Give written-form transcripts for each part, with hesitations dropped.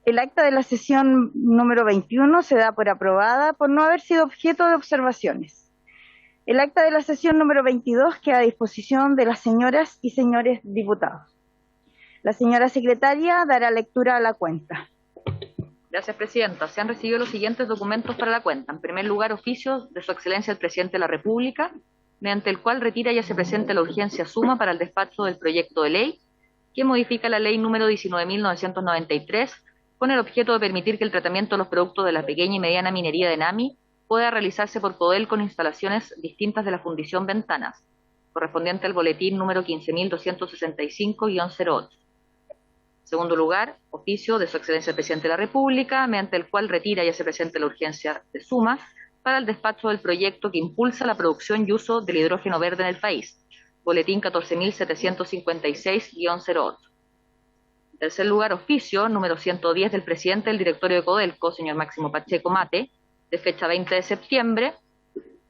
El acta de la sesión número 21 se da por aprobada por no haber sido objeto de observaciones. El acta de la sesión número 22 queda a disposición de las señoras y señores diputados. La señora secretaria dará lectura a la cuenta. Gracias, Presidenta. Se han recibido los siguientes documentos para la cuenta. En primer lugar, oficio de Su Excelencia el Presidente de la República, mediante el cual retira y hace presente la urgencia suma para el despacho del proyecto de ley que modifica la ley número 19.993 con el objeto de permitir que el tratamiento de los productos de la pequeña y mediana minería de NAMI pueda realizarse por Codelco con instalaciones distintas de la Fundición Ventanas, correspondiente al boletín número 15.265-08. Segundo lugar, oficio de Su Excelencia el Presidente de la República, mediante el cual retira y hace presente la urgencia de suma para el despacho del proyecto que impulsa la producción y uso del hidrógeno verde en el país, boletín 14.756-08. En tercer lugar, oficio número 110 del Presidente del Directorio de Codelco, señor Máximo Pacheco Mate, de fecha 20 de septiembre,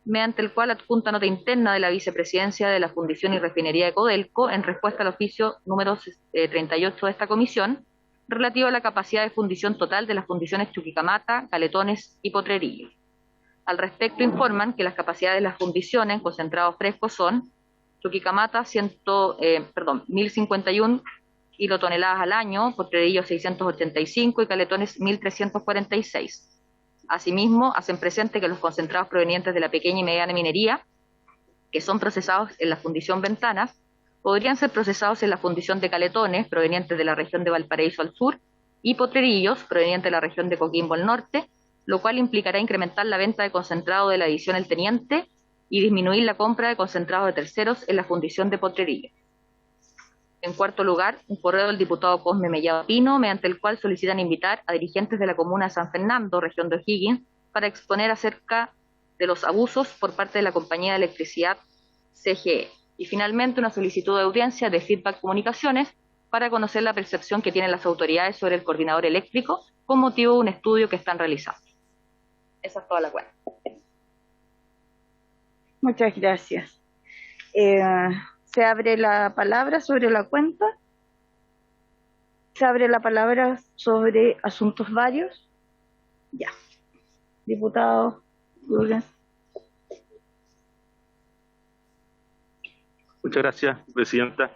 mediante el cual adjunta nota interna de la Vicepresidencia de la Fundición y Refinería de Codelco en respuesta al oficio número 38 de esta comisión, relativo a la capacidad de fundición total de las fundiciones Chuquicamata, Caletones y Potrerillos. Al respecto informan que las capacidades de las fundiciones en concentrados frescos son Chuquicamata 1.051 kilotoneladas al año, Potrerillos 685 y Caletones 1.346. Asimismo, hacen presente que los concentrados provenientes de la pequeña y mediana minería, que son procesados en la Fundición Ventanas, podrían ser procesados en la Fundición de Caletones, provenientes de la región de Valparaíso al sur, y Potrerillos, provenientes de la región de Coquimbo al norte, lo cual implicará incrementar la venta de concentrado de la división El Teniente y disminuir la compra de concentrados de terceros en la Fundición de Potrerillos. En cuarto lugar, un correo del diputado Cosme Mellado Pino, mediante el cual solicitan invitar a dirigentes de la comuna de San Fernando, región de O'Higgins, para exponer acerca de los abusos por parte de la compañía de electricidad CGE. Y finalmente, una solicitud de audiencia de Feedback Comunicaciones para conocer la percepción que tienen las autoridades sobre el coordinador eléctrico con motivo de un estudio que están realizando. Esa es toda la cuenta. Muchas gracias. Se abre la palabra sobre la cuenta. Se abre la palabra sobre asuntos varios. Ya. Diputado Rubens. Muchas gracias, Presidenta.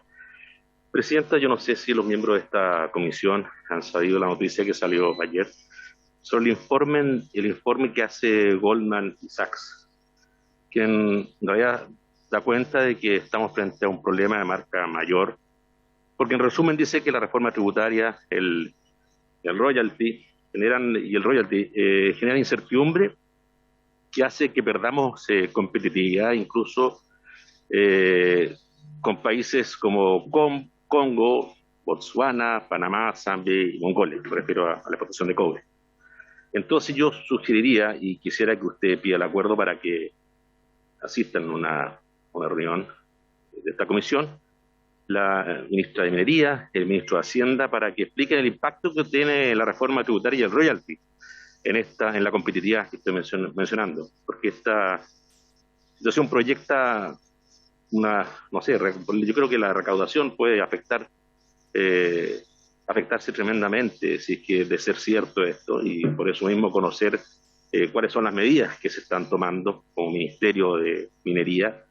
Presidenta, yo no sé si los miembros de esta comisión han sabido la noticia que salió ayer sobre el informe que hace Goldman Sachs, que en realidad da cuenta de que estamos frente a un problema de marca mayor, porque en resumen dice que la reforma tributaria, el royalty generan incertidumbre que hace que perdamos competitividad incluso con países como Congo, Botswana, Panamá, Zambia y Mongolia, me refiero a la exportación de cobre. Entonces yo sugeriría y quisiera que usted pida el acuerdo para que asistan a una reunión de esta comisión, la ministra de Minería, el ministro de Hacienda, para que expliquen el impacto que tiene la reforma tributaria y el royalty en la competitividad que estoy mencionando, porque esta situación proyecta yo creo que la recaudación puede afectarse tremendamente si es que de ser cierto esto, y por eso mismo conocer cuáles son las medidas que se están tomando como Ministerio de Minería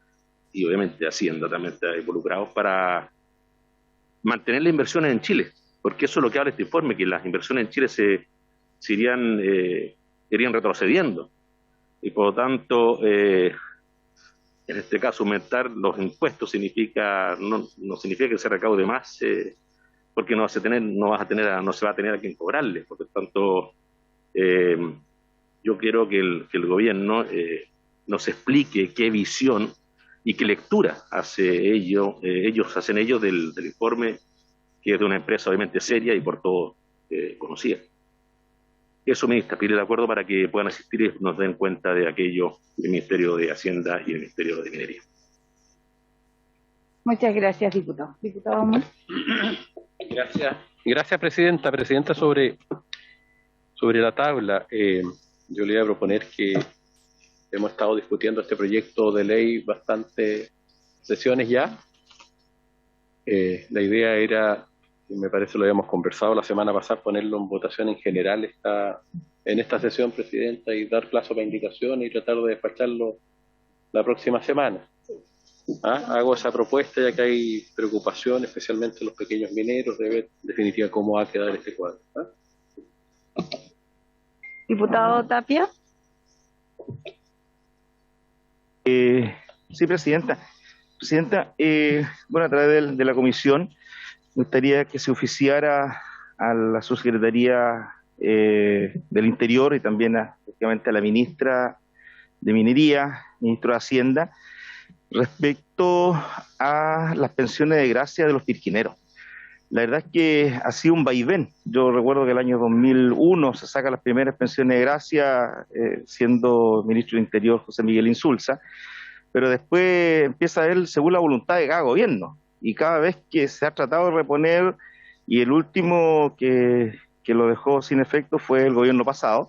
y obviamente Hacienda también está involucrado para mantener las inversiones en Chile, porque eso es lo que habla este informe, que las inversiones en Chile se irían retrocediendo y por lo tanto en este caso aumentar los impuestos no significa que se recaude más, porque no se va a tener a quien cobrarle. Por lo tanto, yo quiero que el gobierno nos explique qué visión y qué lectura ellos hacen del informe, que es de una empresa obviamente seria y por todo conocida. Eso, ministra, pide de acuerdo para que puedan asistir y nos den cuenta de aquello el Ministerio de Hacienda y el Ministerio de Minería. Muchas gracias, diputado. Diputado Amor. Gracias, Presidenta. Presidenta, sobre la tabla, yo le voy a proponer que hemos estado discutiendo este proyecto de ley bastantes sesiones ya. La idea era, y me parece lo habíamos conversado la semana pasada, ponerlo en votación en general en esta sesión, Presidenta, y dar plazo para indicaciones y tratar de despacharlo la próxima semana. Hago esa propuesta ya que hay preocupación, especialmente en los pequeños mineros, de ver en definitiva cómo va a quedar este cuadro. Diputado Tapia. Sí, Presidenta. Bueno, a través de la comisión, me gustaría que se oficiara a la Subsecretaría del Interior y también efectivamente a la Ministra de Minería, Ministro de Hacienda, respecto a las pensiones de gracia de los pirquineros. La verdad es que ha sido un vaivén. Yo recuerdo que el año 2001 se sacan las primeras pensiones de gracia, siendo ministro del Interior José Miguel Insulza, pero después empieza a ver según la voluntad de cada gobierno. Y cada vez que se ha tratado de reponer, y el último que lo dejó sin efecto fue el gobierno pasado.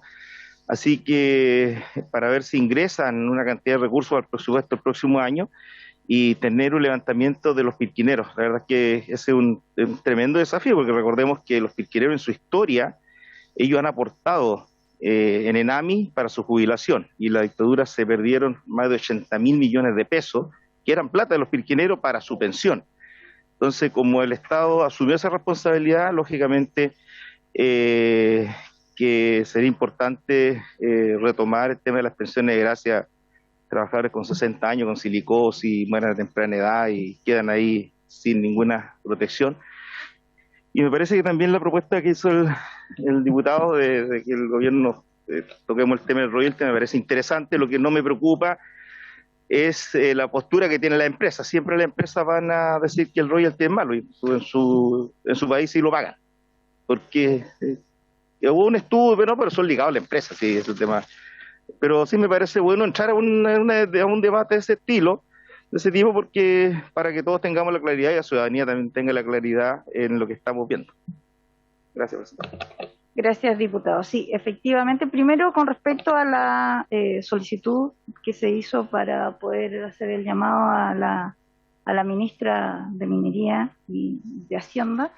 Así que para ver si ingresan una cantidad de recursos al presupuesto el próximo año y tener un levantamiento de los pirquineros. La verdad es que ese es un tremendo desafío, porque recordemos que los pirquineros en su historia, ellos han aportado en ENAMI para su jubilación, y la dictadura se perdieron más de 80.000 millones de pesos, que eran plata de los pirquineros para su pensión. Entonces, como el Estado asumió esa responsabilidad, lógicamente que sería importante retomar el tema de las pensiones de gracia. Trabajadores con 60 años, con silicosis, mueren a temprana edad y quedan ahí sin ninguna protección. Y me parece que también la propuesta que hizo el diputado de que el gobierno toquemos el tema del royalty me parece interesante. Lo que no me preocupa es la postura que tiene la empresa. Siempre las empresas van a decir que el royalty es malo, y en su país sí lo pagan. Porque hubo un estudio, pero son ligados a la empresa, sí, es el tema. Pero sí me parece bueno entrar a un debate de ese estilo, de ese tipo, porque para que todos tengamos la claridad y la ciudadanía también tenga la claridad en lo que estamos viendo. Gracias, Presidenta. Gracias, diputado. Sí, efectivamente, primero con respecto a la solicitud que se hizo para poder hacer el llamado a la ministra de Minería y de Hacienda,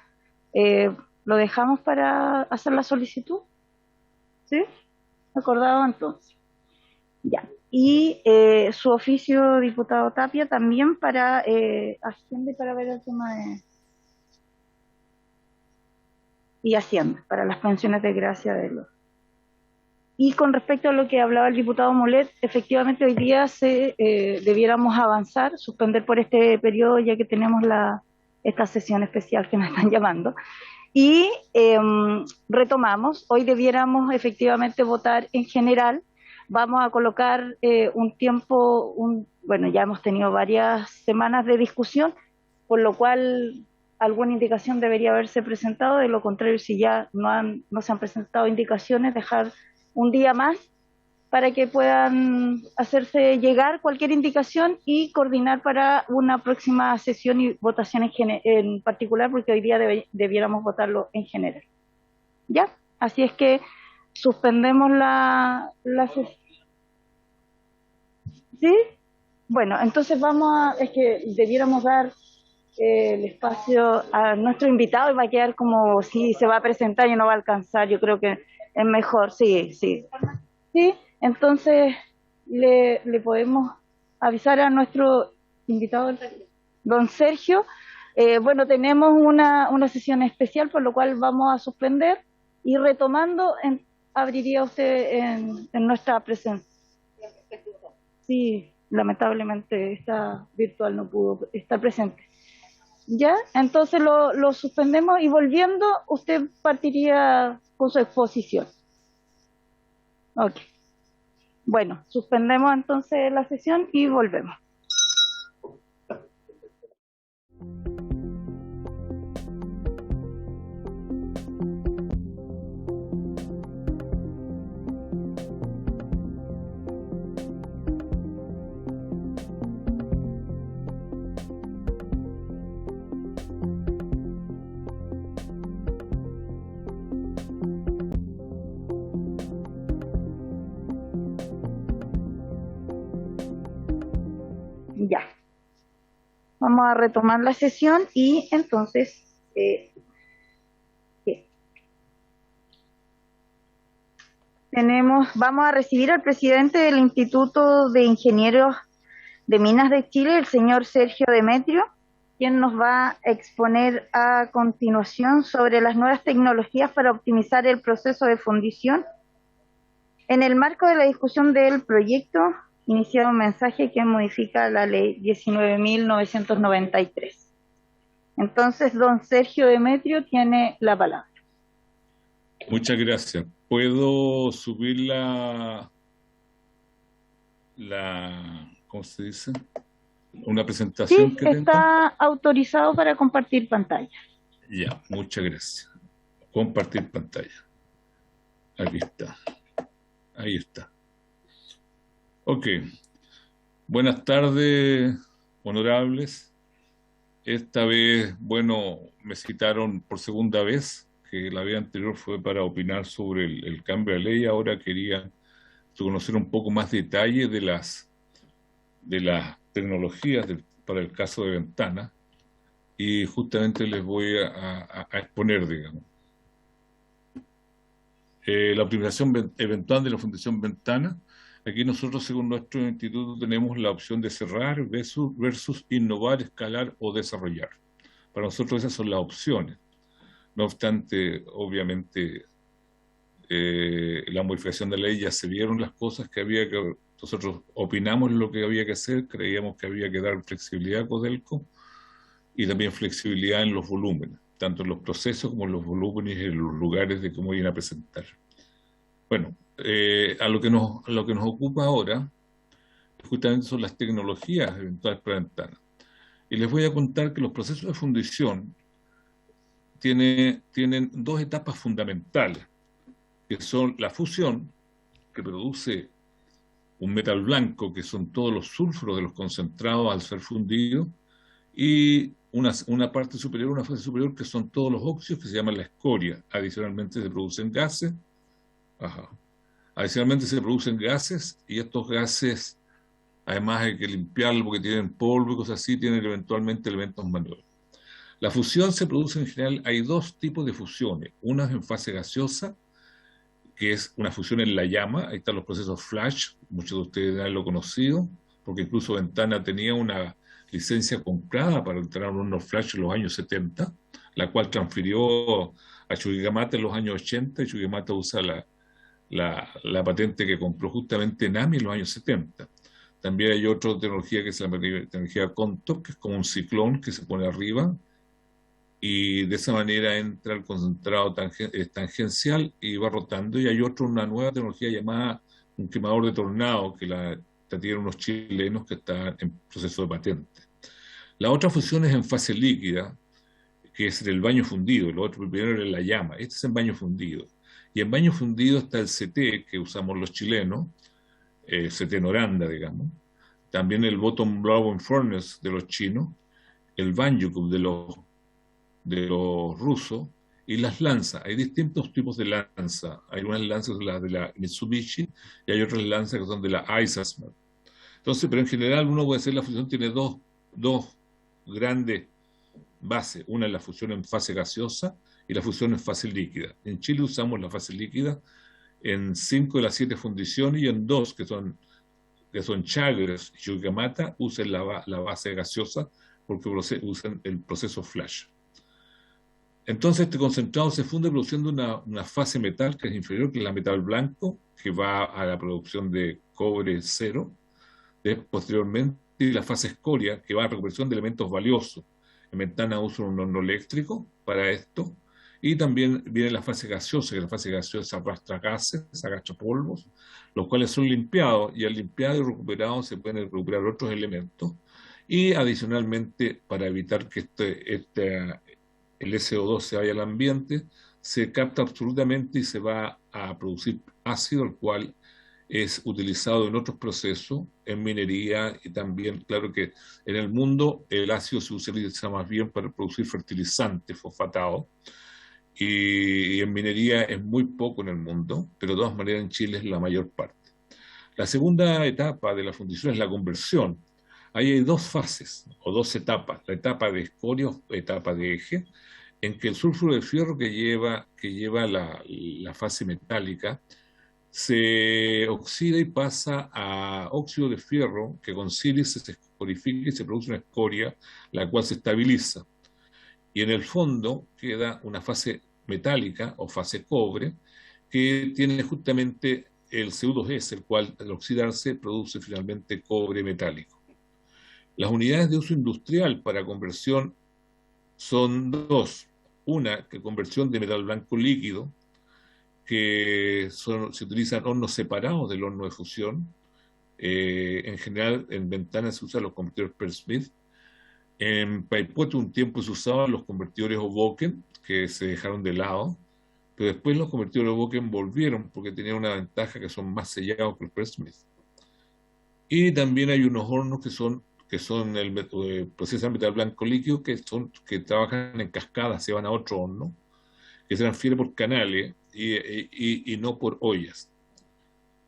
¿lo dejamos para hacer la solicitud? ¿Sí? ¿Acordado entonces? Ya. Y su oficio, diputado Tapia, también para Hacienda y para ver el tema de... Y Hacienda, para las pensiones de gracia de los... Y con respecto a lo que hablaba el diputado Molet, efectivamente hoy día debiéramos avanzar, suspender por este periodo, ya que tenemos esta sesión especial que nos están llamando. Y retomamos, hoy debiéramos efectivamente votar en general. Vamos a colocar un tiempo, bueno, ya hemos tenido varias semanas de discusión, por lo cual alguna indicación debería haberse presentado. De lo contrario, si ya no se han presentado indicaciones, dejar un día más para que puedan hacerse llegar cualquier indicación y coordinar para una próxima sesión y votación en particular, porque hoy día debiéramos votarlo en general. ¿Ya? Así es que suspendemos la sesión. ¿Sí? Bueno, entonces es que debiéramos dar el espacio a nuestro invitado y va a quedar como si se va a presentar y no va a alcanzar. Yo creo que es mejor, sí. ¿Sí? Entonces le podemos avisar a nuestro invitado, don Sergio. Bueno, tenemos una sesión especial, por lo cual vamos a suspender y retomando, abriría usted en nuestra presencia. Sí, lamentablemente está virtual, no pudo estar presente. ¿Ya? Entonces lo suspendemos y volviendo, usted partiría con su exposición. Ok. Bueno, suspendemos entonces la sesión y volvemos. vamos a retomar la sesión y entonces vamos a recibir al presidente del Instituto de Ingenieros de Minas de Chile, el señor Sergio Demetrio, quien nos va a exponer a continuación sobre las nuevas tecnologías para optimizar el proceso de fundición. En el marco de la discusión del proyecto, iniciado un mensaje que modifica la ley 19.993. Entonces, don Sergio Demetrio tiene la palabra. Muchas gracias. ¿Puedo subir ¿cómo se dice? Una presentación sí, que tengo. Está autorizado para compartir pantalla. Ya, muchas gracias. Compartir pantalla. Aquí está. Ahí está. Ok. Buenas tardes, honorables. Esta vez, bueno, me citaron por segunda vez, que la vez anterior fue para opinar sobre el cambio de ley. Ahora quería conocer un poco más detalle de las tecnologías para el caso de Ventana, y justamente les voy a exponer, digamos. La optimización eventual de la Fundación Ventana. Aquí nosotros, según nuestro instituto, tenemos la opción de cerrar versus innovar, escalar o desarrollar. Para nosotros esas son las opciones. No obstante, obviamente, la modificación de la ley ya se vieron las cosas que había que... Nosotros opinamos lo que había que hacer, creíamos que había que dar flexibilidad a Codelco y también flexibilidad en los volúmenes, tanto en los procesos como en los volúmenes y en los lugares de cómo iban a presentar. Bueno, a lo que nos ocupa ahora justamente son las tecnologías eventuales para Ventana. Y les voy a contar que los procesos de fundición tienen dos etapas fundamentales, que son la fusión, que produce un metal blanco, que son todos los sulfuros de los concentrados al ser fundidos, y una parte superior, una fase superior, que son todos los óxidos, que se llaman la escoria. Adicionalmente se producen gases. Adicionalmente se producen gases, y estos gases, además hay que limpiarlos porque tienen polvo y cosas así, tienen eventualmente elementos menores. La fusión se produce en general, hay dos tipos de fusiones. Una es en fase gaseosa, que es una fusión en la llama. Ahí están los procesos flash, muchos de ustedes ya lo han conocido, porque incluso Ventana tenía una licencia comprada para entrar en unos flash en los años 70, la cual transfirió a Chuquicamata en los años 80, y Chuquicamata usa la patente que compró justamente NAMI en los años 70. También hay otra tecnología que es la tecnología Contour, que es como un ciclón que se pone arriba, y de esa manera entra el concentrado tangencial y va rotando. Y hay una nueva tecnología llamada un quemador de tornado, que la tienen unos chilenos que están en proceso de patente. La otra fusión es en fase líquida, que es el baño fundido. Lo otro primero es la llama. Este es en baño fundido. Y en baño fundido está el CT, que usamos los chilenos, CT en Oranda, digamos. También el bottom blowing furnace de los chinos, el Banjukub de los rusos, y las lanzas. Hay distintos tipos de lanza. Hay unas lanzas de la Mitsubishi y hay otras lanzas que son de la Eisenbahn. Entonces, pero en general uno puede decir la fusión tiene dos grandes bases. Una es la fusión en fase gaseosa y la fusión en fase líquida. En Chile usamos la fase líquida en 5 de las 7 fundiciones, y en 2, que son Chagres y Chuquicamata, usan la base gaseosa porque usan el proceso flash. Entonces este concentrado se funde produciendo una fase metal que es inferior, que es la metal blanco, que va a la producción de cobre cero, posteriormente, y la fase escoria, que va a la recuperación de elementos valiosos. En Ventana usa un horno eléctrico para esto, y también viene la fase gaseosa, que la fase gaseosa arrastra gases, agacha polvos, los cuales son limpiados, y al limpiado y recuperado se pueden recuperar otros elementos, y adicionalmente, para evitar que el SO2 se vaya al ambiente, se capta absolutamente y se va a producir ácido, el cual es utilizado en otros procesos, en minería, y también, claro que en el mundo el ácido se utiliza más bien para producir fertilizantes fosfatados, y en minería es muy poco en el mundo, pero de todas maneras en Chile es la mayor parte. La segunda etapa de la fundición es la conversión. Ahí hay dos fases o dos etapas, la etapa de escoria o etapa de eje, en que el sulfuro de fierro que lleva la fase metálica se oxida y pasa a óxido de fierro, que con sílice se escorifica y se produce una escoria, la cual se estabiliza. Y en el fondo queda una fase metálica o fase cobre, que tiene justamente el CO2S, el cual al oxidarse produce finalmente cobre metálico. Las unidades de uso industrial para conversión son dos. Una, que conversión de metal blanco líquido, que se utilizan hornos separados del horno de fusión. En general, en ventanas se usan los convertidores Pearl-Smith. En Paipote un tiempo se usaban los convertidores Hoboken, que se dejaron de lado, pero después los convertidores Hoboken volvieron porque tenían una ventaja que son más sellados que el Pearl-Smith. Y también hay unos hornos que procesan metal blanco líquido, que trabajan en cascada, se van a otro horno, que se transfiere por canales y no por ollas.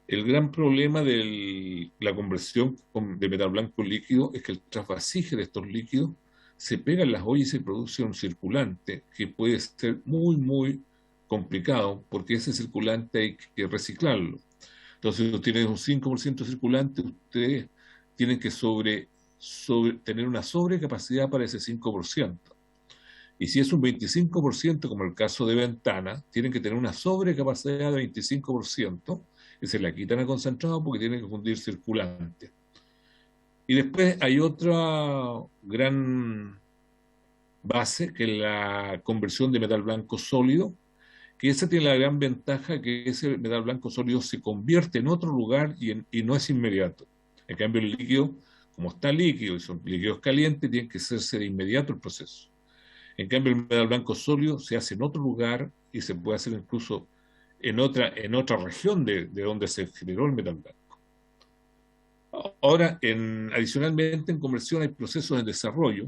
El gran problema de la conversión de metal blanco líquido es que el trasvasije de estos líquidos se pega en las ollas y se produce un circulante que puede ser muy, muy complicado, porque ese circulante hay que reciclarlo. Entonces, si ustedes tienen un 5% de circulante, ustedes tienen que tener una sobrecapacidad para ese 5%. Y si es un 25%, como el caso de ventana, tienen que tener una sobrecapacidad de 25%, que se la quitan al concentrado porque tienen que fundir circulante. Y después hay otra gran base, que es la conversión de metal blanco sólido, que esa tiene la gran ventaja que ese metal blanco sólido se convierte en otro lugar y no es inmediato. En cambio, el líquido, como está líquido y son líquidos calientes, tiene que hacerse de inmediato el proceso. En cambio, el metal blanco sólido se hace en otro lugar y se puede hacer incluso en otra región de donde se generó el metal blanco. Ahora, adicionalmente, en conversión hay procesos de desarrollo,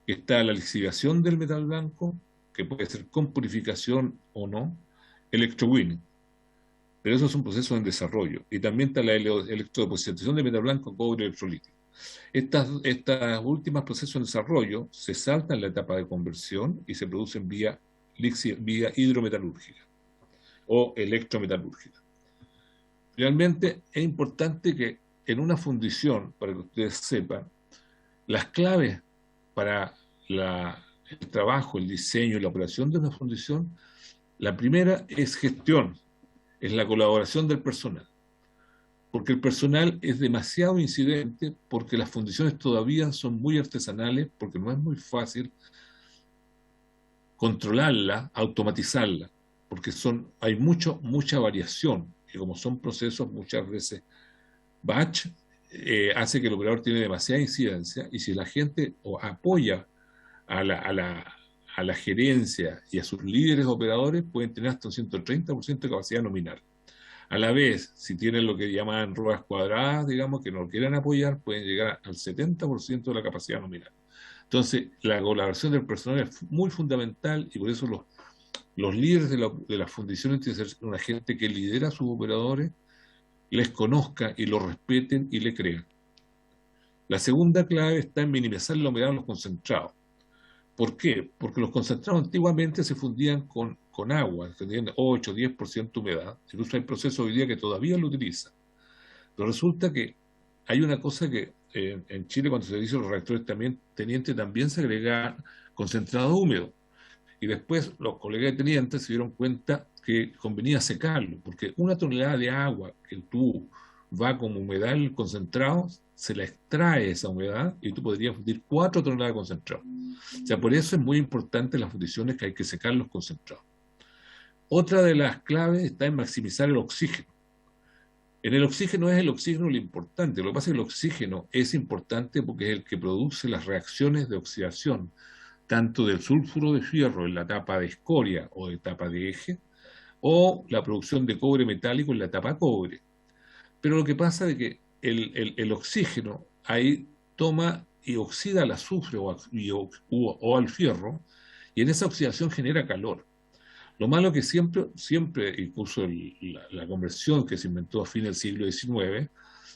que está la lixiviación del metal blanco, que puede ser con purificación o no, electrowinning. Pero esos son procesos en desarrollo. Y también está la electrodepositación de metal blanco a cobre electrolítico. Estas últimas procesos en desarrollo se saltan la etapa de conversión y se producen vía hidrometalúrgica o electrometalúrgica. Realmente es importante que en una fundición, para que ustedes sepan, las claves para el trabajo, el diseño y la operación de una fundición, la primera es gestión, es la colaboración del personal. Porque el personal es demasiado incidente, porque las fundiciones todavía son muy artesanales, porque no es muy fácil controlarla, automatizarla, porque hay mucha variación, y como son procesos muchas veces batch, hace que el operador tiene demasiada incidencia, y si la gente apoya a la gerencia y a sus líderes operadores, pueden tener hasta un 130% de capacidad nominal. A la vez, si tienen lo que llaman ruedas cuadradas, digamos, que no quieran apoyar, pueden llegar al 70% de la capacidad nominal. Entonces, la colaboración del personal es muy fundamental, y por eso los líderes de las fundiciones tienen que ser una gente que lidera a sus operadores, les conozca y los respeten y le crean. La segunda clave está en minimizar la humedad en los concentrados. ¿Por qué? Porque los concentrados antiguamente se fundían con agua, tenían 8 o 10% de humedad. Incluso hay procesos hoy día que todavía lo utilizan. Pero resulta que hay una cosa que en Chile, cuando se hizo los reactores teniente, también se agrega concentrado húmedo. Y después los colegas de tenientes se dieron cuenta que convenía secarlo, porque una tonelada de agua que tú va como humedad en el concentrado, se la extrae esa humedad y tú podrías fundir 4 toneladas de concentrado. O sea, por eso es muy importante en las fundiciones que hay que secar los concentrados. Otra de las claves está en maximizar el oxígeno. En el oxígeno es el oxígeno lo importante. Lo que pasa es que el oxígeno es importante porque es el que produce las reacciones de oxidación, tanto del sulfuro de fierro en la etapa de escoria o de etapa de eje, o la producción de cobre metálico en la etapa cobre. Pero lo que pasa es que el oxígeno ahí toma y oxida al azufre o al fierro, y en esa oxidación genera calor. Lo malo que siempre incluso la conversión que se inventó a fines del siglo XIX,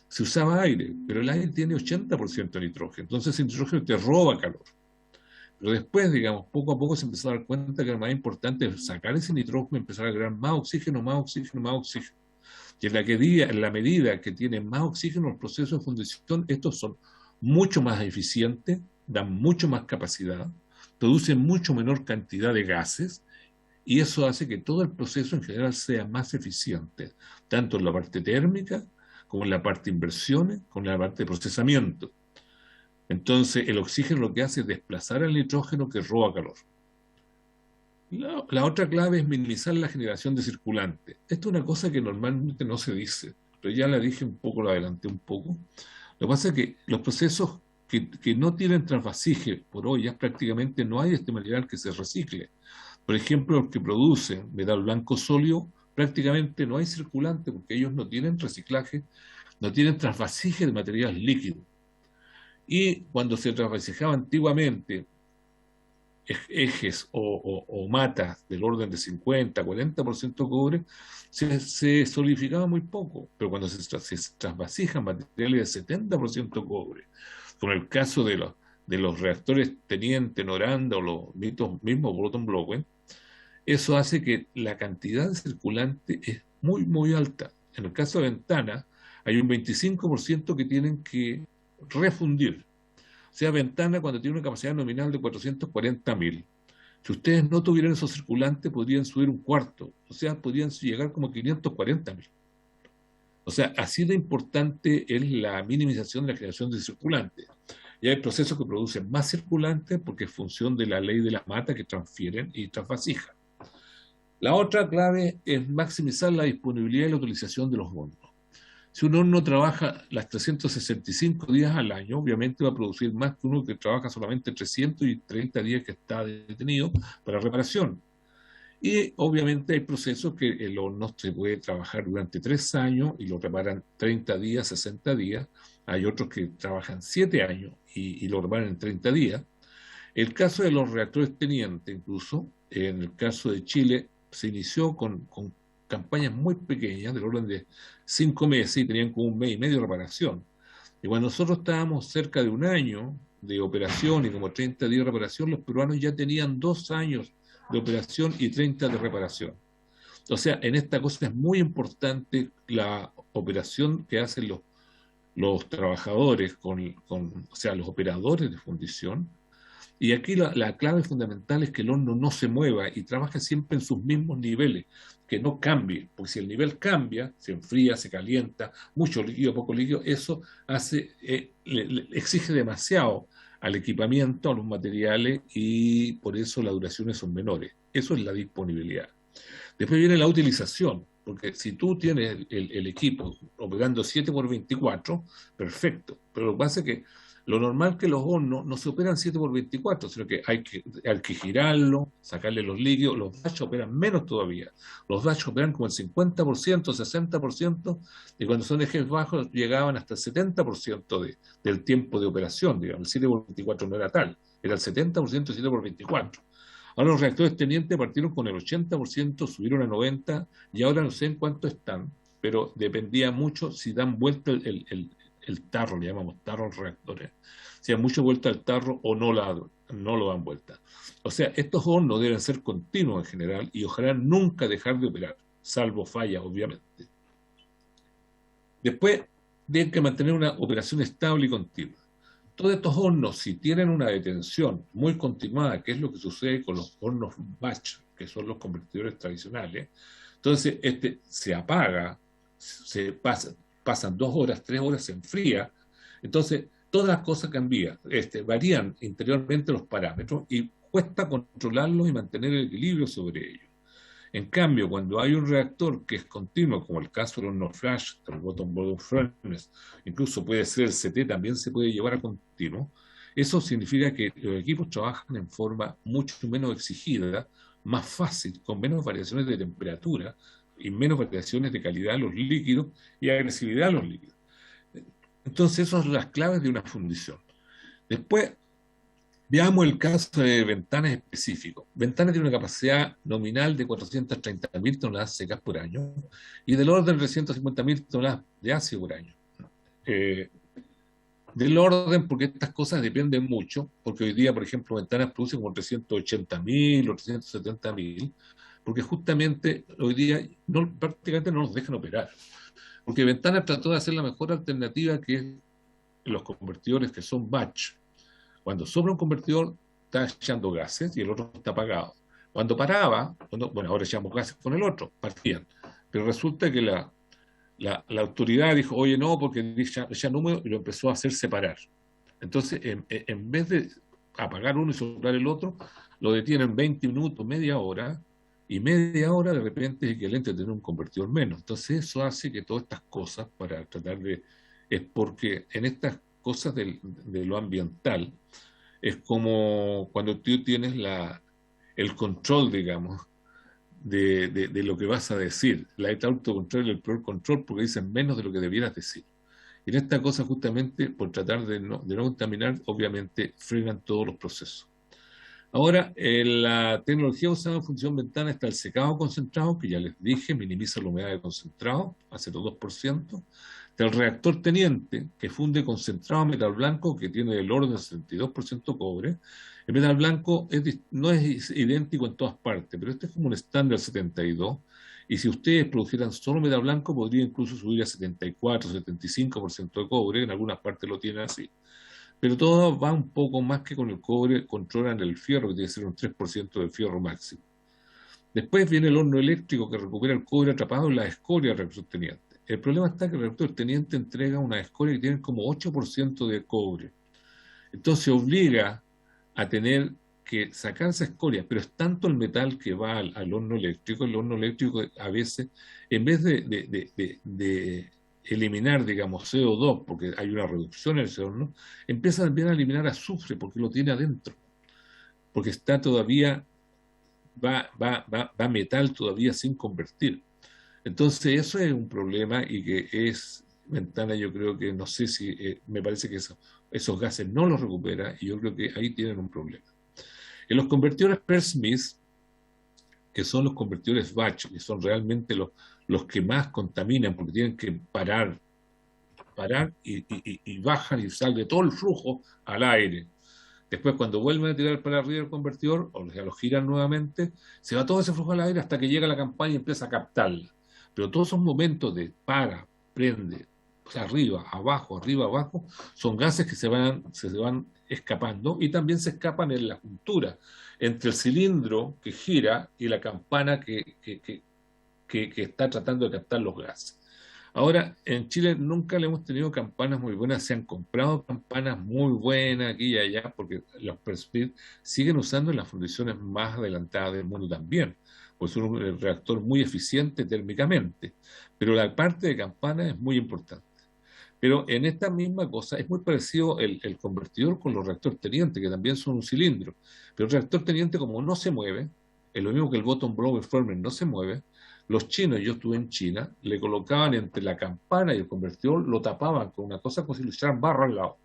se usaba aire, pero el aire tiene 80% de nitrógeno, entonces el nitrógeno te roba calor. Pero después, digamos, poco a poco se empezó a dar cuenta que lo más importante es sacar ese nitrógeno y empezar a agregar más oxígeno, más oxígeno, más oxígeno. Y en la medida que tiene más oxígeno los procesos de fundición, estos son mucho más eficientes, dan mucho más capacidad, producen mucho menor cantidad de gases, y eso hace que todo el proceso en general sea más eficiente, tanto en la parte térmica, como en la parte de inversiones, como en la parte de procesamiento. Entonces, el oxígeno lo que hace es desplazar al nitrógeno que roba calor. La otra clave es minimizar la generación de circulante. Esto es una cosa que normalmente no se dice, pero ya la dije un poco, la adelanté un poco. Lo que pasa es que los procesos que no tienen trasvasije por hoy, ya prácticamente no hay este material que se recicle. Por ejemplo, los que producen metal blanco sólido, prácticamente no hay circulante porque ellos no tienen reciclaje, no tienen trasvasije de materiales líquidos. Y cuando se trasvasijaba antiguamente ejes o matas del orden de 50, 40% cobre, se solidificaba muy poco, pero cuando se trasvasijan materiales de 70% cobre, como el caso de los reactores Teniente, Noranda o los mismos Broughton-Blowell, eso hace que la cantidad de circulante es muy, muy alta. En el caso de Ventana, hay un 25% que tienen que refundir. O sea, Ventana, cuando tiene una capacidad nominal de 440.000, si ustedes no tuvieran esos circulantes, podrían subir un cuarto. O sea, podrían llegar como a 540.000. O sea, así de importante es la minimización de la generación de circulantes. Y hay procesos que producen más circulantes porque es función de la ley de las matas que transfieren y trasvasijan. La otra clave es maximizar la disponibilidad y la utilización de los hornos. Si un horno trabaja las 365 días al año, obviamente va a producir más que uno que trabaja solamente 330 días que está detenido para reparación. Y obviamente hay procesos que el horno se puede trabajar durante 3 años y lo reparan 30 días, 60 días. Hay otros que trabajan 7 años y lo reparan en 30 días. El caso de los reactores Teniente, incluso, en el caso de Chile, se inició con campañas muy pequeñas, del orden de 5 meses, y tenían como 1 mes y medio de reparación. Y cuando nosotros estábamos cerca de 1 año de operación y como 30 días de reparación, los peruanos ya tenían 2 años de operación y 30 de reparación. O sea, en esta cosa es muy importante la operación que hacen los trabajadores, o sea, los operadores de fundición. Y aquí la clave fundamental es que el horno no se mueva y trabaje siempre en sus mismos niveles, que no cambie, porque si el nivel cambia, se enfría, se calienta, mucho líquido, poco líquido, eso le exige demasiado al equipamiento, a los materiales, y por eso las duraciones son menores. Eso es la disponibilidad. Después viene la utilización, porque si tú tienes el equipo operando 7x24, perfecto, pero lo que pasa es que lo normal es que los hornos no se operan 7x24, sino que hay que girarlo, sacarle los líquidos. Los batch operan menos todavía. Los batch operan como el 50%, 60%, y cuando son ejes bajos llegaban hasta el 70% del tiempo de operación, digamos. El 7x24 no era tal, era el 70% 7x24. Ahora los reactores Teniente partieron con el 80%, subieron a 90%, y ahora no sé en cuánto están, pero dependía mucho si dan vuelta el tarro, le llamamos tarro los reactores, si dan mucha vuelta al tarro o no lo dan vuelta. O sea, estos hornos deben ser continuos en general y ojalá nunca dejar de operar, salvo fallas, obviamente. Después, tienen que mantener una operación estable y continua. Todos estos hornos, si tienen una detención muy continuada, que es lo que sucede con los hornos batch, que son los convertidores tradicionales, entonces se apaga, pasan 2 horas, 3 horas, se enfría, entonces todas las cosas cambian, varían interiormente los parámetros y cuesta controlarlos y mantener el equilibrio sobre ellos. En cambio, cuando hay un reactor que es continuo, como el caso del horno flash, del bottom furnace, incluso puede ser el CT, también se puede llevar a continuo, eso significa que los equipos trabajan en forma mucho menos exigida, más fácil, con menos variaciones de temperatura y menos variaciones de calidad de los líquidos y agresividad de los líquidos. Entonces, esas son las claves de una fundición. Después, veamos el caso de Ventana específico. Ventana tiene una capacidad nominal de 430.000 toneladas secas por año y del orden de 350.000 toneladas de ácido por año. del orden, porque estas cosas dependen mucho, porque hoy día, por ejemplo, Ventanas produce como 380.000 o 370.000, porque justamente hoy día prácticamente no nos dejan operar, porque Ventanas trató de hacer la mejor alternativa, que es los convertidores que son batch. Cuando sobra un convertidor, está echando gases y el otro está apagado. Cuando paraba, bueno, ahora echamos gases con el otro, partían. Pero resulta que la autoridad dijo, oye, no, porque ya número, y lo empezó a hacer separar. Entonces, en vez de apagar uno y soplar el otro, lo detienen 20 minutos, media hora, y media hora de repente es equivalente a tener un convertidor menos. Entonces, eso hace que todas estas cosas, para tratar de... Es porque en estas cosas de lo ambiental, es como cuando tú tienes el control, digamos, de lo que vas a decir. El autocontrol y el peor control, porque dicen menos de lo que debieras decir. Y en esta cosa, justamente, por tratar de no contaminar, obviamente frenan todos los procesos. Ahora, la tecnología usada en función ventana está el secado concentrado, que ya les dije, minimiza la humedad de concentrado a 0,2%. Está el reactor teniente, que funde concentrado metal blanco, que tiene del orden de 72% cobre. El metal blanco no es idéntico en todas partes, pero este es como un estándar 72, y si ustedes produjeran solo metal blanco, podría incluso subir a 74, 75% de cobre, en algunas partes lo tienen así. Pero todo va un poco más que con el cobre, controlan el fierro, que tiene que ser un 3% del fierro máximo. Después viene el horno eléctrico, que recupera el cobre atrapado en la escoria del reactor teniente. El problema está que el reactor teniente entrega una escoria que tiene como 8% de cobre. Entonces obliga a tener que sacar esa escoria, pero es tanto el metal que va al horno eléctrico. El horno eléctrico a veces, en vez de eliminar, digamos, CO2, porque hay una reducción en ese horno, empieza también a eliminar azufre, porque lo tiene adentro, porque está todavía, va metal todavía sin convertir. Entonces eso es un problema, y que es Ventana, yo creo que, no sé si, me parece que esos gases no los recupera, y yo creo que ahí tienen un problema. En los convertidores Peirce-Smith, que son los convertidores batch, que son realmente los que más contaminan, porque tienen que parar y bajan y sale todo el flujo al aire. Después, cuando vuelven a tirar para arriba el convertidor, o sea, lo giran nuevamente, se va todo ese flujo al aire hasta que llega la campana y empieza a captarla. Pero todos esos momentos de prende, o sea, arriba, abajo, son gases que se van escapando, y también se escapan en la juntura entre el cilindro que gira y la campana que está tratando de captar los gases. Ahora, en Chile nunca le hemos tenido campanas muy buenas, se han comprado campanas muy buenas aquí y allá, porque los Peirce-Smith siguen usando en las fundiciones más adelantadas del mundo también, pues es un reactor muy eficiente térmicamente, pero la parte de campana es muy importante. Pero en esta misma cosa es muy parecido el convertidor con los reactores tenientes, que también son un cilindro, pero el reactor teniente, como no se mueve, es lo mismo que el bottom blower furnace, no se mueve. Los chinos, yo estuve en China, le colocaban entre la campana y el convertidor, lo tapaban con una cosa como si le echaran barro al lado.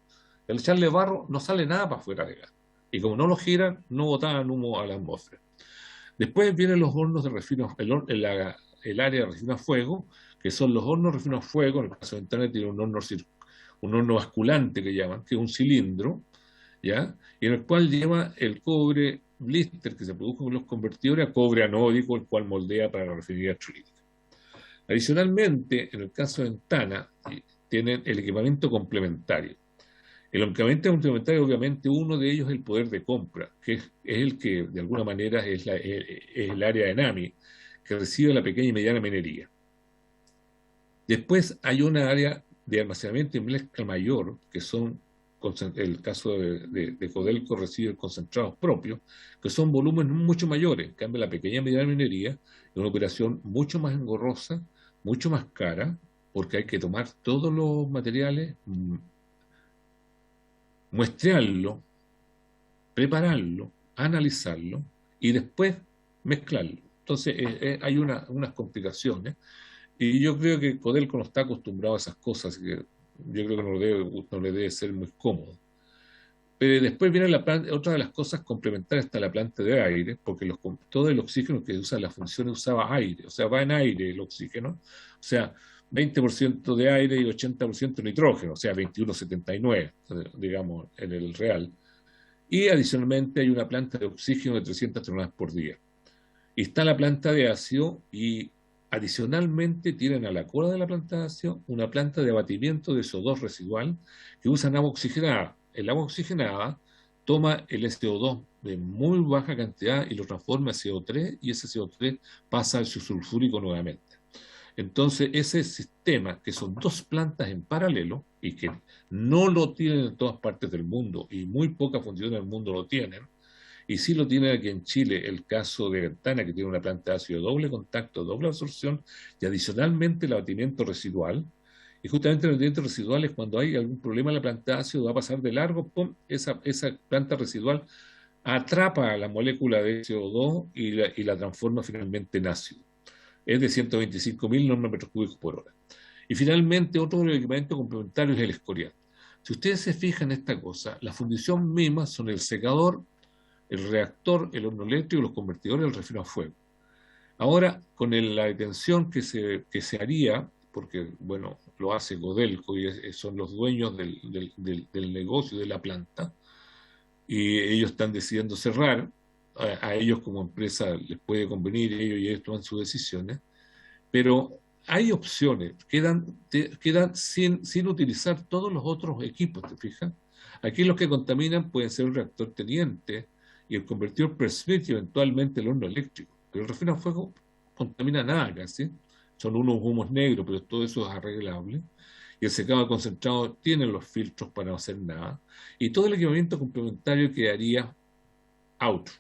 Al echarle barro no sale nada para afuera de gas. Y como no lo giran, no botaban humo a la atmósfera. Después vienen los hornos de refino, el área de refino a fuego, que son los hornos de refino a fuego. En el caso de Ventana tiene un horno basculante, que llaman, que es un cilindro, ¿ya? Y en el cual lleva el cobre blister que se produjo con los convertidores a cobre anódico, el cual moldea para la refinería electrolítica. Adicionalmente, en el caso de Ventana, tienen el equipamiento complementario. El equipamiento complementario, obviamente, uno de ellos es el poder de compra, que es el que, de alguna manera, es el área de NAMI, que recibe la pequeña y mediana minería. Después hay una área de almacenamiento y mezcla mayor, que son, el caso de Codelco recibe concentrados propios, que son volúmenes mucho mayores. En cambio, la pequeña y mediana minería es una operación mucho más engorrosa, mucho más cara, porque hay que tomar todos los materiales, muestrearlo, prepararlo, analizarlo y después mezclarlo. Entonces hay unas complicaciones, y yo creo que Codelco no está acostumbrado a esas cosas, así que yo creo que no le debe ser muy cómodo. Pero después viene otra de las cosas complementarias, está la planta de aire, porque todo el oxígeno que usa la función usaba aire, o sea, va en aire el oxígeno. O sea, 20% de aire y 80% de nitrógeno, o sea, 21,79, digamos, en el real. Y adicionalmente hay una planta de oxígeno de 300 toneladas por día. Y está la planta de ácido y adicionalmente tienen a la cola de la planta de ácido una planta de abatimiento de CO2 residual que usan agua oxigenada. El agua oxigenada toma el SO2 de muy baja cantidad y lo transforma en CO3 y ese CO3 pasa al sulfúrico nuevamente. Entonces, ese sistema, que son dos plantas en paralelo y que no lo tienen en todas partes del mundo y muy pocas funciones del mundo lo tienen, y sí lo tienen aquí en Chile el caso de Ventana, que tiene una planta de ácido doble contacto, doble absorción y adicionalmente el abatimiento residual. Y justamente el abatimiento residual es cuando hay algún problema en la planta de ácido, va a pasar de largo, ¡pum! Esa planta residual atrapa la molécula de CO2 y la transforma finalmente en ácido. Es de 125.000 nanómetros cúbicos por hora. Y finalmente, otro de los equipamientos complementarios es el escorial. Si ustedes se fijan en esta cosa, la fundición misma son el secador, el reactor, el horno eléctrico, los convertidores, el refino a fuego. Ahora, con la detención que se haría, porque, bueno, lo hace Codelco y son los dueños del negocio de la planta, y ellos están decidiendo cerrar, a ellos como empresa les puede convenir, ellos toman sus decisiones, pero hay opciones, quedan sin utilizar todos los otros equipos, ¿te fijas? Aquí los que contaminan pueden ser el reactor teniente y el convertidor per Smith y eventualmente el horno eléctrico, pero el refino a fuego contamina nada casi, son unos humos negros, pero todo eso es arreglable, y el secado concentrado tiene los filtros para no hacer nada, y todo el equipamiento complementario quedaría out.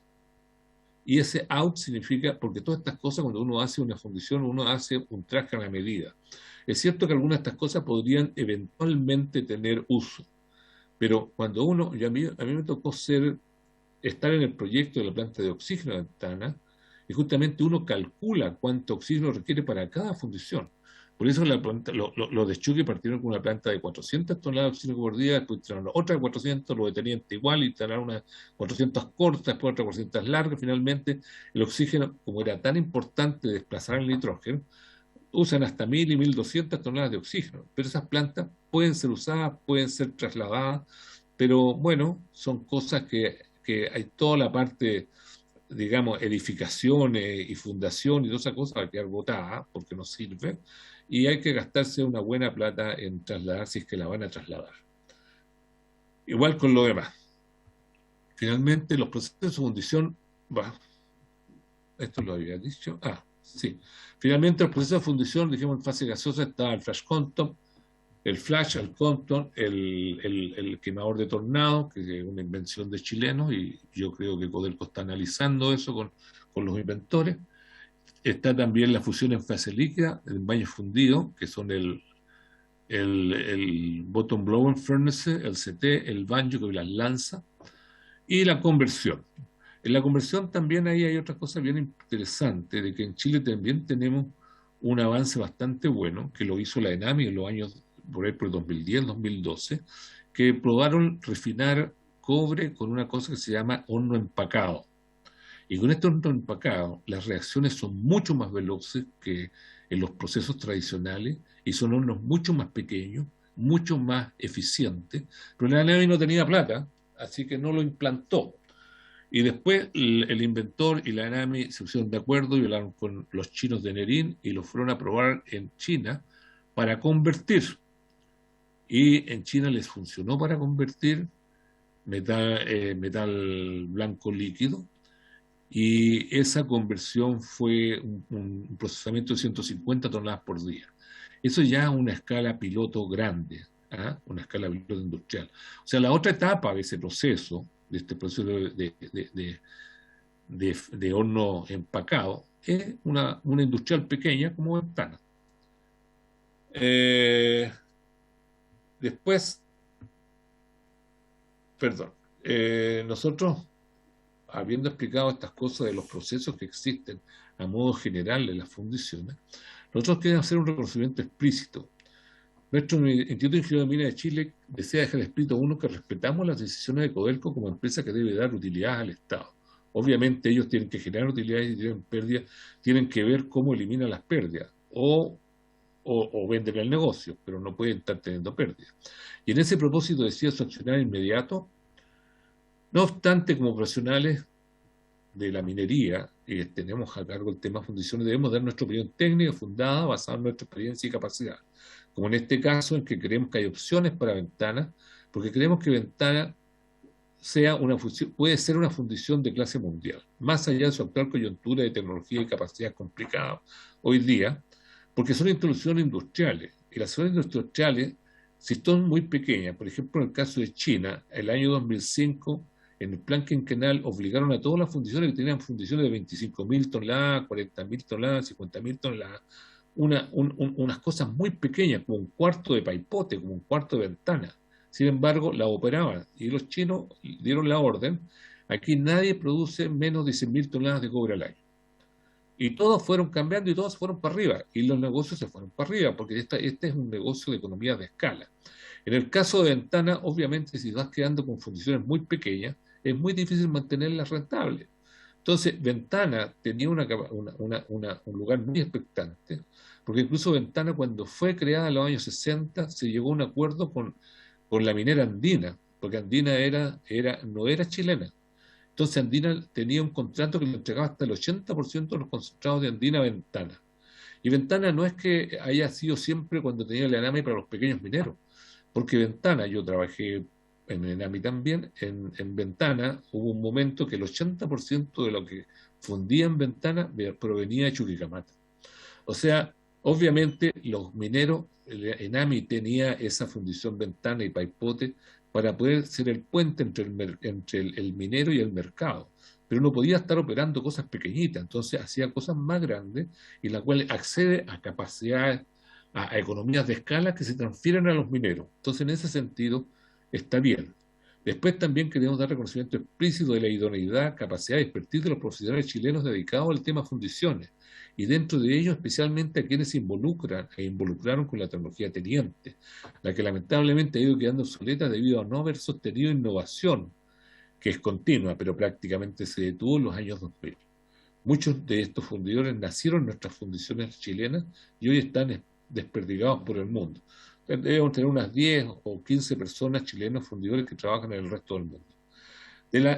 Y ese out significa, porque todas estas cosas, cuando uno hace una fundición, uno hace un traje a la medida. Es cierto que algunas de estas cosas podrían eventualmente tener uso, pero cuando uno, a mí me tocó estar en el proyecto de la planta de oxígeno de Ventana, y justamente uno calcula cuánto oxígeno requiere para cada fundición. Por eso los de Chuque partieron con una planta de 400 toneladas de oxígeno por día, después trajeron otra de 400, los de Teniente igual, y trajeron unas 400 cortas, después otras 400 largas. Finalmente, el oxígeno, como era tan importante desplazar el nitrógeno, usan hasta 1.000 y 1.200 toneladas de oxígeno. Pero esas plantas pueden ser usadas, pueden ser trasladadas, pero bueno, son cosas que hay toda la parte, digamos, edificaciones y fundación y toda esa cosa va a quedar botada porque no sirve, y hay que gastarse una buena plata en trasladar si es que la van a trasladar. Igual con lo demás. Finalmente, los procesos de fundición, esto lo había dicho, sí. Finalmente, los procesos de fundición, dijimos en fase gaseosa, está el flash Compton, el flash, el Compton, el quemador de tornado, que es una invención de chilenos, y yo creo que Codelco está analizando eso con los inventores. Está también la fusión en fase líquida, el baño fundido, que son el bottom blower furnace, el CT, el banjo, que las lanza, y la conversión. En la conversión también ahí hay otra cosa bien interesante, de que en Chile también tenemos un avance bastante bueno, que lo hizo la ENAMI en los años por ahí por 2010, 2012, que probaron refinar cobre con una cosa que se llama horno empacado. Y con este horno empacado, las reacciones son mucho más veloces que en los procesos tradicionales y son hornos mucho más pequeños, mucho más eficientes, pero la ENAMI no tenía plata, así que no lo implantó. Y después el inventor y la ENAMI se pusieron de acuerdo y hablaron con los chinos de Nerin y lo fueron a probar en China para convertir. Y en China les funcionó para convertir metal blanco líquido, y esa conversión fue un procesamiento de 150 toneladas por día. Eso ya es una escala piloto grande, una escala piloto industrial. O sea, la otra etapa de ese proceso, de este proceso de horno empacado, es una industrial pequeña como Ventana. Después, nosotros, habiendo explicado estas cosas de los procesos que existen a modo general de las fundiciones, nosotros queremos hacer un reconocimiento explícito. Nuestro Instituto de Ingeniería de Minas de Chile desea dejar escrito que respetamos las decisiones de Codelco como empresa que debe dar utilidades al Estado. Obviamente ellos tienen que generar utilidades y tienen pérdidas, tienen que ver cómo eliminan las pérdidas, o o venden el negocio, pero no pueden estar teniendo pérdidas. Y en ese propósito decía su accionar inmediato. No obstante, como profesionales de la minería, tenemos a cargo el tema fundiciones, debemos dar nuestra opinión técnica fundada, basada en nuestra experiencia y capacidad. Como en este caso, en que creemos que hay opciones para Ventana, porque creemos que Ventana puede ser una fundición de clase mundial, más allá de su actual coyuntura de tecnología y capacidad complicada hoy día, porque son instalaciones industriales. Y las instalaciones industriales, si son muy pequeñas, por ejemplo, en el caso de China, el año 2005, en el plan quinquenal obligaron a todas las fundiciones que tenían fundiciones de 25.000 toneladas, 40.000 toneladas, 50.000 toneladas, unas cosas muy pequeñas, como un cuarto de paipote, como un cuarto de ventana. Sin embargo, la operaban y los chinos dieron la orden. Aquí nadie produce menos de 100.000 toneladas de cobre al año. Y todos fueron cambiando y todos fueron para arriba. Y los negocios se fueron para arriba, porque este es un negocio de economía de escala. En el caso de Ventana, obviamente, si vas quedando con fundiciones muy pequeñas, es muy difícil mantenerlas rentables. Entonces, Ventana tenía un lugar muy expectante, porque incluso Ventana, cuando fue creada en los años 60, se llegó a un acuerdo con la minera Andina, porque Andina no era chilena. Entonces Andina tenía un contrato que le entregaba hasta el 80% de los concentrados de Andina a Ventana. Y Ventana no es que haya sido siempre cuando tenía el ENAMI para los pequeños mineros, porque Ventana, yo trabajé en ENAMI también, en Ventana hubo un momento que el 80% de lo que fundía en Ventana provenía de Chuquicamata. O sea, obviamente los mineros, el ENAMI tenía esa fundición Ventana y Paipote para poder ser el puente entre el minero y el mercado. Pero no podía estar operando cosas pequeñitas, entonces hacía cosas más grandes y la cual accede a capacidades, a economías de escala que se transfieren a los mineros. Entonces, en ese sentido, está bien. Después también queremos dar reconocimiento explícito de la idoneidad, capacidad y expertise de los profesionales chilenos dedicados al tema fundiciones, y dentro de ellos especialmente a quienes se involucran e involucraron con la tecnología teniente, la que lamentablemente ha ido quedando obsoleta debido a no haber sostenido innovación, que es continua, pero prácticamente se detuvo en los años 2000. Muchos de estos fundidores nacieron en nuestras fundiciones chilenas y hoy están desperdigados por el mundo. Debemos tener unas 10 o 15 personas chilenos fundidores que trabajan en el resto del mundo.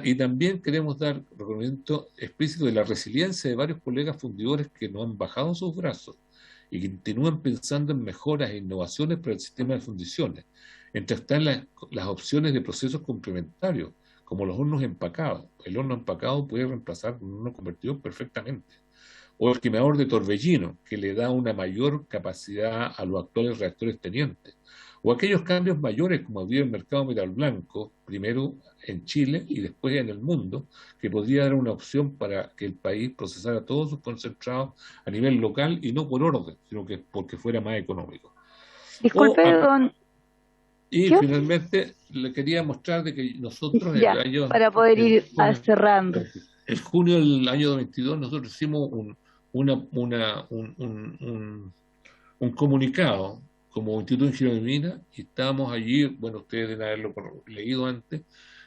Y también queremos dar reconocimiento explícito de la resiliencia de varios colegas fundidores que no han bajado sus brazos y que continúan pensando en mejoras e innovaciones para el sistema de fundiciones. Entre están las opciones de procesos complementarios, como los hornos empacados. El horno empacado puede reemplazar un horno convertido perfectamente. O el quemador de torbellino, que le da una mayor capacidad a los actuales reactores tenientes. O aquellos cambios mayores, como había en el mercado metal blanco, primero en Chile y después en el mundo, que podría dar una opción para que el país procesara todos sus concentrados a nivel local y no por orden, sino que porque fuera más económico. Disculpe, don... Y finalmente le quería mostrar de que nosotros ya, el año, para poder ir cerrando. En junio del año 2022 nosotros hicimos un comunicado como Instituto de Ingeniería de Minas y estábamos allí, bueno, ustedes deben haberlo leído antes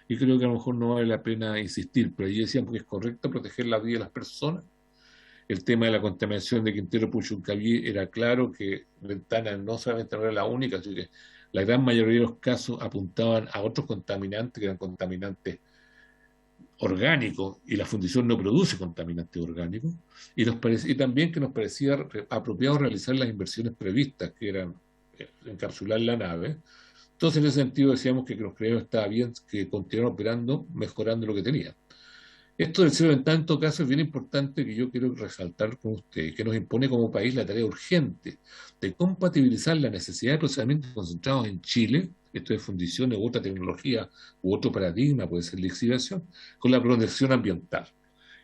y creo que a lo mejor no vale la pena insistir, pero allí decíamos que es correcto proteger la vida de las personas. El tema de la contaminación de Quintero Puchuncaví era claro que Ventana no solamente no era la única, sino que la gran mayoría de los casos apuntaban a otros contaminantes que eran contaminantes orgánicos y la fundición no produce contaminantes orgánicos y también que nos parecía apropiado realizar las inversiones previstas que eran encapsular la nave. Entonces en ese sentido decíamos que nos creíamos estaba bien que continuara operando mejorando lo que tenía. Esto del cero Ventana en todo caso es bien importante que yo quiero resaltar con ustedes, que nos impone como país la tarea urgente de compatibilizar la necesidad de procesamientos concentrados en Chile, esto de fundiciones u otra tecnología u otro paradigma, puede ser lixiviación, con la protección ambiental.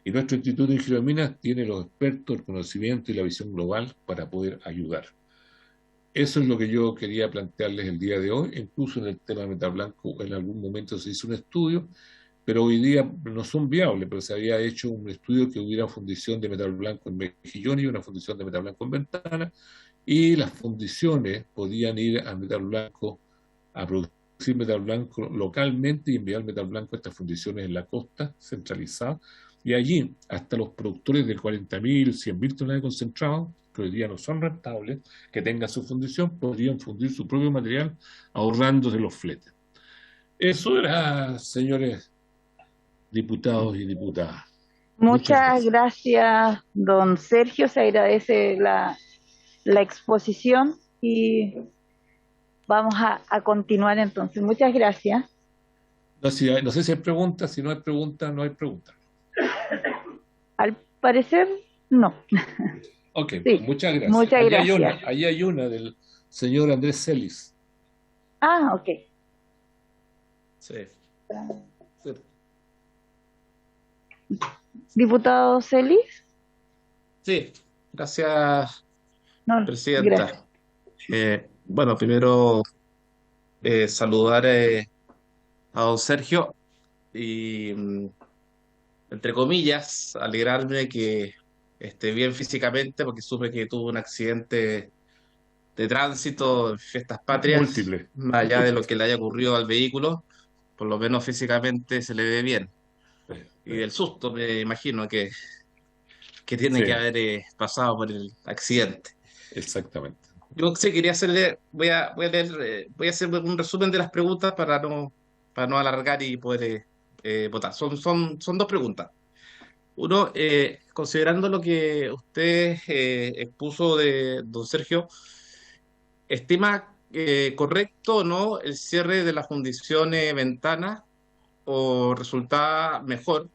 Y nuestro Instituto de Ingeniería de Minas tiene los expertos, el conocimiento y la visión global para poder ayudar. Eso es lo que yo quería plantearles el día de hoy. Incluso en el tema de metal blanco en algún momento se hizo un estudio, pero hoy día no son viables, pero se había hecho un estudio que hubiera fundición de metal blanco en Mejillones y una fundición de metal blanco en Ventana, y las fundiciones podían ir a metal blanco, a producir metal blanco localmente y enviar metal blanco a estas fundiciones en la costa centralizada, y allí hasta los productores de 40.000, 100.000 toneladas de concentrado que hoy día no son rentables, que tengan su fundición, podrían fundir su propio material ahorrándose los fletes. Eso era, señores diputados y diputadas. Muchas gracias, don Sergio. Se agradece la exposición y vamos a continuar entonces. Muchas gracias. No sé si hay preguntas, si no hay preguntas, no hay preguntas. Al parecer, no. Ok, Sí, muchas gracias. Muchas gracias. Allí hay una del señor Andrés Celis. Ah, ok. Sí. Diputado Celis. Sí, gracias, No, Presidenta. gracias. Bueno, primero saludar a don Sergio y, entre comillas, alegrarme que esté bien físicamente porque supe que tuvo un accidente de tránsito en Fiestas Patrias, Múltiple. más allá de lo que le haya ocurrido al vehículo, por lo menos físicamente se le ve bien. Y del susto me imagino que tiene Sí. que haber pasado por el accidente. Exactamente. Yo sí quería hacerle, voy a hacer un resumen de las preguntas para no alargar y poder votar. Son dos preguntas. Uno, considerando lo que usted expuso de don Sergio, ¿estima correcto o no el cierre de la fundición Ventana o resulta mejor,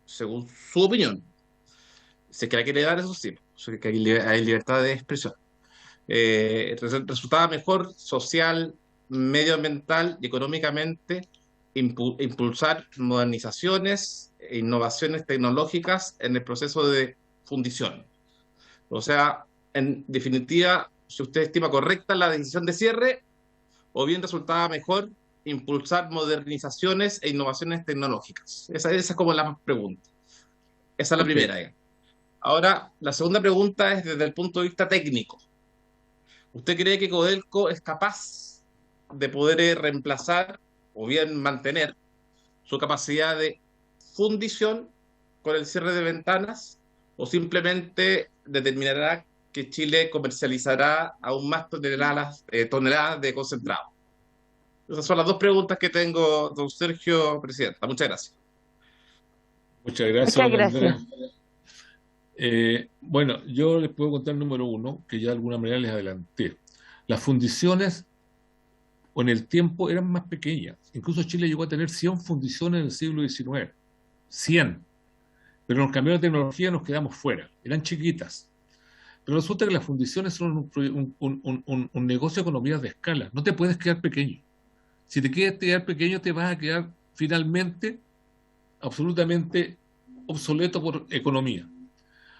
según su opinión? Si es que la quiere dar, eso sí, si es que hay libertad de expresión. Resultaba mejor social, medioambiental y económicamente impulsar modernizaciones e innovaciones tecnológicas en el proceso de fundición. O sea, en definitiva, si usted estima correcta la decisión de cierre, o bien resultaba mejor impulsar modernizaciones e innovaciones tecnológicas. Esa es como la pregunta. Esa es la primera. Ahora, la segunda pregunta es desde el punto de vista técnico. ¿Usted cree que Codelco es capaz de poder reemplazar o bien mantener su capacidad de fundición con el cierre de ventanas o simplemente determinará que Chile comercializará aún más toneladas de concentrado? Esas son las dos preguntas que tengo, don Sergio, Presidenta. Muchas gracias. Muchas gracias, Muchas don Andrés. gracias. Bueno, yo les puedo contar el número uno, que ya de alguna manera les adelanté. Las fundiciones con el tiempo eran más pequeñas. Incluso Chile llegó a tener 100 fundiciones en el siglo XIX. 100. Pero nos cambió la tecnología y nos quedamos fuera. Eran chiquitas. Pero resulta que las fundiciones son un negocio de economías de escala. No te puedes quedar pequeño. Si te quieres quedar pequeño, te vas a quedar finalmente absolutamente obsoleto por economía.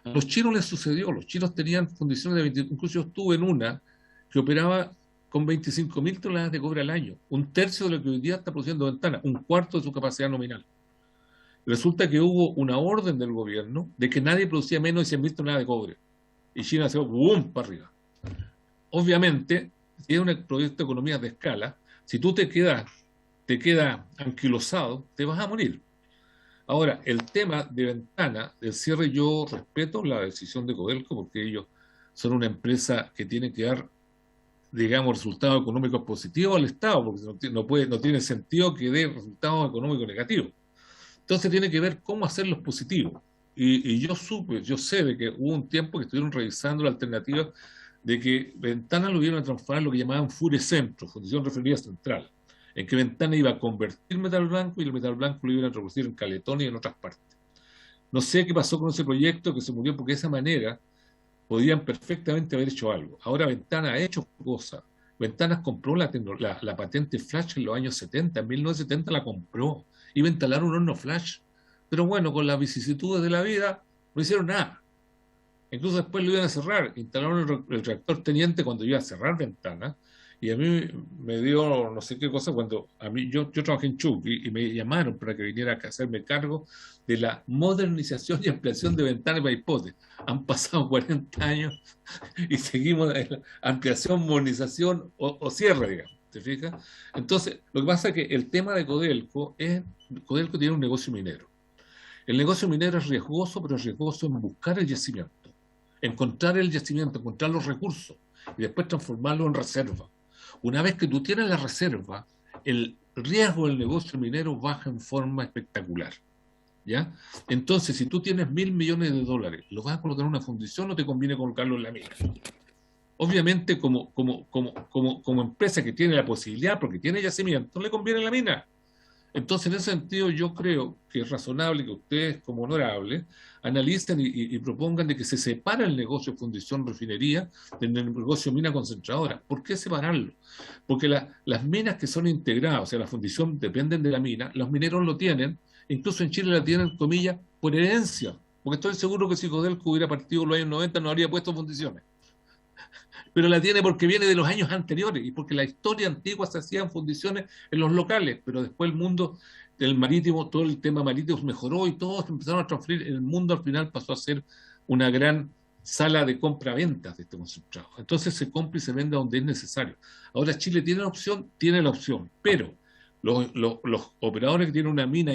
A los chinos les sucedió, los chinos tenían fundiciones de 20, incluso yo estuve en una que operaba con 25.000 toneladas de cobre al año, un tercio de lo que hoy día está produciendo Ventana, un cuarto de su capacidad nominal. Resulta que hubo una orden del gobierno de que nadie producía menos de 100.000 toneladas de cobre, y China se fue ¡bum! Para arriba. Obviamente, si es un proyecto de economías de escala, si tú te quedas anquilosado, te vas a morir. Ahora, el tema de Ventana, del cierre, yo respeto la decisión de Codelco porque ellos son una empresa que tiene que dar, digamos, resultados económicos positivos al Estado, porque no tiene sentido que dé resultados económicos negativos. Entonces tiene que ver cómo hacerlos positivos. Y yo sé de que hubo un tiempo que estuvieron revisando la alternativa de que Ventana lo iban a transformar en lo que llamaban Fure Centro, Fundición Refinería Central, en que Ventana iba a convertir metal blanco y el metal blanco lo iban a introducir en Caletonia y en otras partes. No sé qué pasó con ese proyecto que se murió porque de esa manera podían perfectamente haber hecho algo. Ahora Ventana ha hecho cosas. Ventanas compró la patente flash en los años 70, en 1970 la compró, iba a instalar un horno flash, pero bueno, con las vicisitudes de la vida no hicieron nada. Incluso después lo iban a cerrar, instalaron el reactor teniente cuando iba a cerrar Ventana. Y a mí me dio no sé qué cosa cuando yo trabajé en Chuc y me llamaron para que viniera a hacerme cargo de la modernización y ampliación de Ventana y Maipote. Han pasado 40 años y seguimos en la ampliación, modernización o cierre, digamos. ¿Te fijas? Entonces, lo que pasa es que el tema de Codelco tiene un negocio minero. El negocio minero es riesgoso, pero es riesgoso en buscar el yacimiento. encontrar el yacimiento, encontrar los recursos y después transformarlo en reserva. Una vez que tú tienes la reserva, el riesgo del negocio minero baja en forma espectacular, ¿ya? Entonces, si tú tienes $1.000 millones, ¿lo vas a colocar en una fundición o te conviene colocarlo en la mina? Obviamente, como empresa que tiene la posibilidad, porque tiene yacimiento, le conviene la mina. Entonces, en ese sentido, yo creo que es razonable que ustedes, como honorables, analicen y propongan de que se separe el negocio fundición refinería del negocio mina concentradora. ¿Por qué separarlo? Porque las minas que son integradas, o sea, la fundición dependen de la mina, los mineros lo tienen, incluso en Chile la tienen, comillas, por herencia. Porque estoy seguro que si Codelco hubiera partido en los años 90 no habría puesto fundiciones. Pero la tiene porque viene de los años anteriores y porque la historia antigua se hacía en fundiciones en los locales, pero después el mundo del marítimo, todo el tema marítimo mejoró y todos empezaron a transferir. El mundo al final pasó a ser una gran sala de compra-ventas de este concentrado. Entonces se compra y se vende donde es necesario. Ahora Chile tiene la opción, pero los operadores que tienen una mina,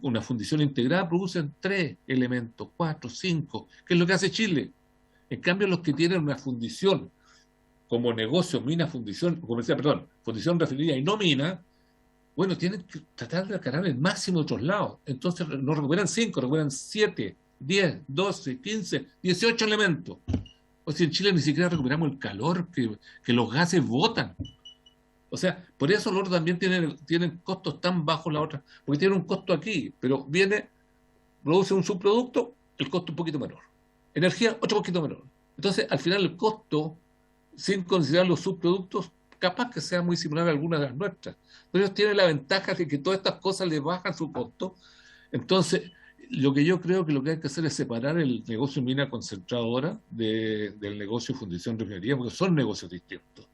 una fundición integrada, producen 3 elementos, 4, 5, que es lo que hace Chile. En cambio, los que tienen una fundición como negocio, mina, fundición, fundición refinería y no mina, bueno, tienen que tratar de acabar el máximo de otros lados. Entonces no recuperan 5, recuperan 7, 10, 12, 15, 18 elementos. O sea, en Chile ni siquiera recuperamos el calor que los gases botan. O sea, por eso los otros también tienen costos tan bajos la otra, porque tienen un costo aquí, pero produce un subproducto, el costo un poquito menor. Energía, otro poquito menor. Entonces, al final el costo, sin considerar los subproductos, capaz que sea muy similar a algunas de las nuestras. Pero ellos tienen la ventaja de que todas estas cosas les bajan su costo. Entonces, lo que yo creo que lo que hay que hacer es separar el negocio mina concentradora del negocio fundición refinería, porque son negocios distintos.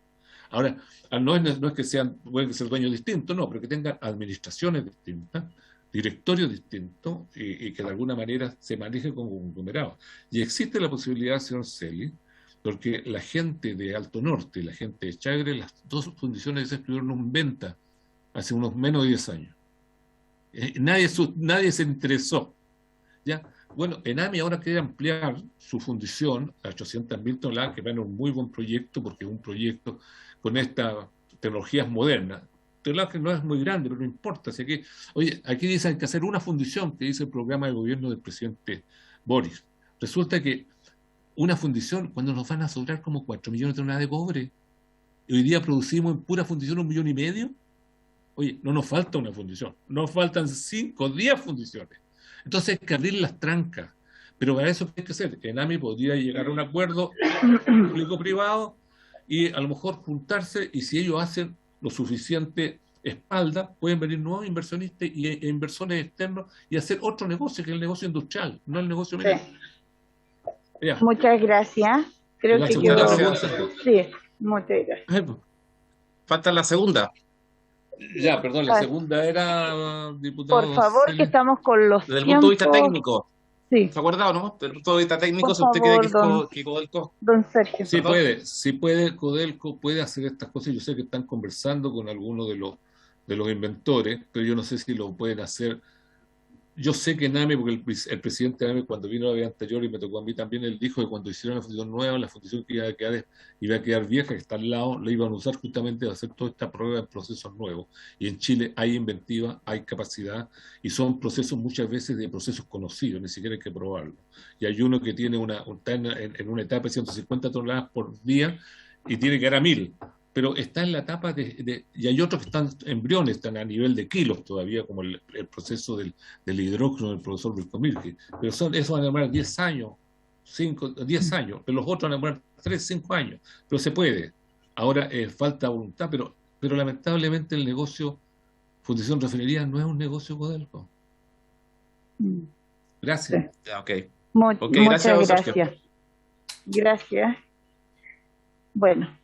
Ahora, no es que pueden ser dueños distintos, no, pero que tengan administraciones distintas, directorios distintos y que de alguna manera se maneje como conglomerado. Y existe la posibilidad, señor Celi, porque la gente de Alto Norte y la gente de Chagre, las dos fundiciones se estuvieron en venta hace unos menos de 10 años. Nadie se interesó. ¿Ya? Bueno, Enami ahora quiere ampliar su fundición a 800.000 toneladas, que va en un muy buen proyecto, porque es un proyecto con estas tecnologías modernas. Claro que no es muy grande, pero no importa. Así que, oye, aquí dicen que hacer una fundición, que dice el programa de gobierno del presidente Boris. Resulta que una fundición, cuando nos van a sobrar como 4 millones de toneladas de cobre, y hoy día producimos en pura fundición 1,5 millones, oye, no nos falta una fundición, nos faltan 5 o 10 fundiciones. Entonces hay que abrir las trancas. Pero para eso, ¿qué hay que hacer? Enami podría llegar a un acuerdo público-privado y a lo mejor juntarse, y si ellos hacen lo suficiente espalda, pueden venir nuevos inversionistas e inversores externos y hacer otro negocio, que es el negocio industrial, no el negocio minero. Sí. Muchas gracias. Creo que sí, muchas gracias. Falta la segunda. Ya, perdón, la segunda era, diputado. Por favor, que estamos con los desde el punto de vista técnico. Sí. ¿Se ha acordado, no? Desde el punto de vista técnico, por si usted favor, cree que Codelco... Don Sergio. Sí puede, Codelco puede hacer estas cosas. Yo sé que están conversando con algunos de los inventores, pero yo no sé si lo pueden hacer. Yo sé que Enami, porque el presidente Enami, cuando vino la vez anterior y me tocó a mí también, él dijo que cuando hicieron la fundición nueva, la fundición que iba a quedar vieja, que está al lado, la iban a usar justamente para hacer toda esta prueba de procesos nuevos. Y en Chile hay inventiva, hay capacidad, y son procesos muchas veces de procesos conocidos, ni siquiera hay que probarlo. Y hay uno que tiene está en una etapa de 150 toneladas por día y tiene que dar a 1.000. Pero está en la etapa y hay otros que están embriones, están a nivel de kilos todavía, como el proceso del hidrógeno del profesor Vilcomirque. Pero eso van a demorar 10 años, 10 años, pero los otros van a demorar 3, 5 años. Pero se puede. Ahora falta voluntad, pero lamentablemente el negocio Fundición Refinería no es un negocio Codelco. Gracias. Sí. Okay, muchas gracias. Gracias. Bueno.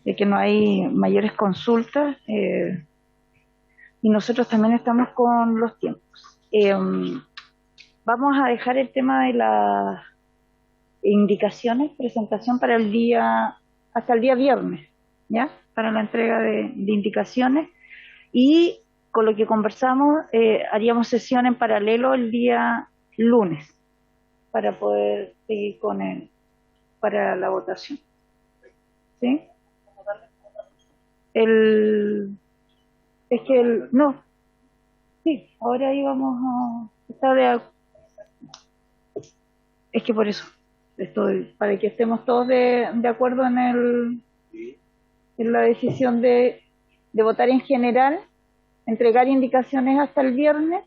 De que no hay mayores consultas y nosotros también estamos con los tiempos. Vamos a dejar el tema de las indicaciones, presentación para hasta el día viernes, ¿ya? Para la entrega de indicaciones, y con lo que conversamos haríamos sesión en paralelo el día lunes, para poder seguir con él para la votación. ¿Sí? No, sí, ahora íbamos a estar es que por eso estoy, para que estemos todos de acuerdo en la decisión de votar en general, entregar indicaciones hasta el viernes,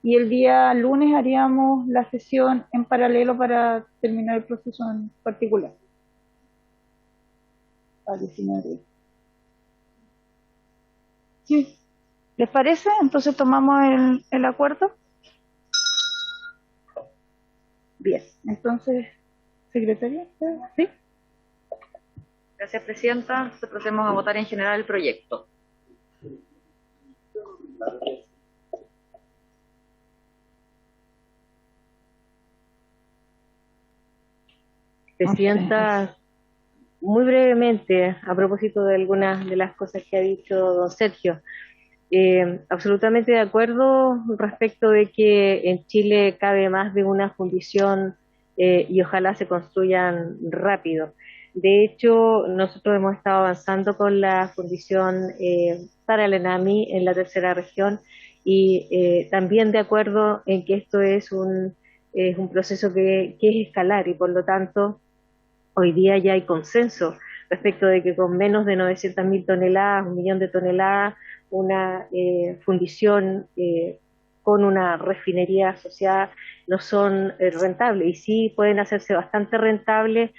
y el día lunes haríamos la sesión en paralelo para terminar el proceso en particular. A 19. Sí. ¿Les parece? Entonces tomamos el acuerdo. Bien, entonces, secretaria, ¿sí? Gracias, Presidenta. Entonces procedemos a votar en general el proyecto. Presidenta, muy brevemente, a propósito de algunas de las cosas que ha dicho don Sergio, absolutamente de acuerdo respecto de que en Chile cabe más de una fundición y ojalá se construyan rápido. De hecho, nosotros hemos estado avanzando con la fundición para el ENAMI en la tercera región y también de acuerdo en que esto es un proceso que es escalar y por lo tanto hoy día ya hay consenso respecto de que con menos de 900.000 toneladas, 1.000.000 de toneladas, una fundición con una refinería asociada no son rentables y sí pueden hacerse bastante rentables,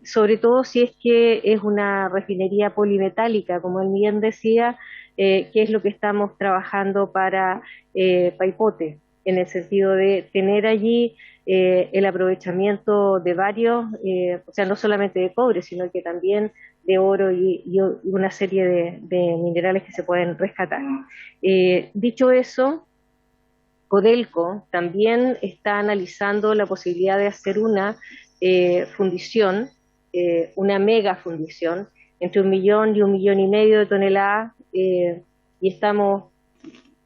sobre todo si es que es una refinería polimetálica, como él bien decía, que es lo que estamos trabajando para Paipote, en el sentido de tener allí el aprovechamiento de varios, o sea, no solamente de cobre, sino que también de oro y una serie de minerales que se pueden rescatar. Dicho eso, Codelco también está analizando la posibilidad de hacer una fundición, una mega fundición, entre 1.000.000 y 1.5 millones de toneladas, y estamos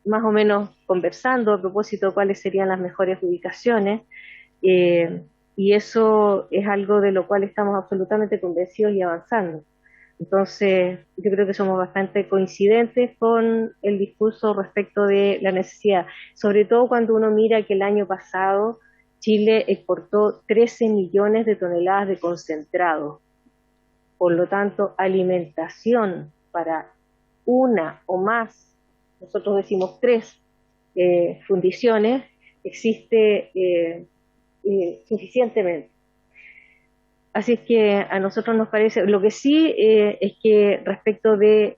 más o menos conversando a propósito de cuáles serían las mejores ubicaciones, y eso es algo de lo cual estamos absolutamente convencidos y avanzando. Entonces, yo creo que somos bastante coincidentes con el discurso respecto de la necesidad, sobre todo cuando uno mira que el año pasado Chile exportó 13 millones de toneladas de concentrado. Por lo tanto, alimentación para una o más, nosotros decimos 3 fundiciones, existe suficientemente. Así es que a nosotros nos parece, lo que sí es que respecto de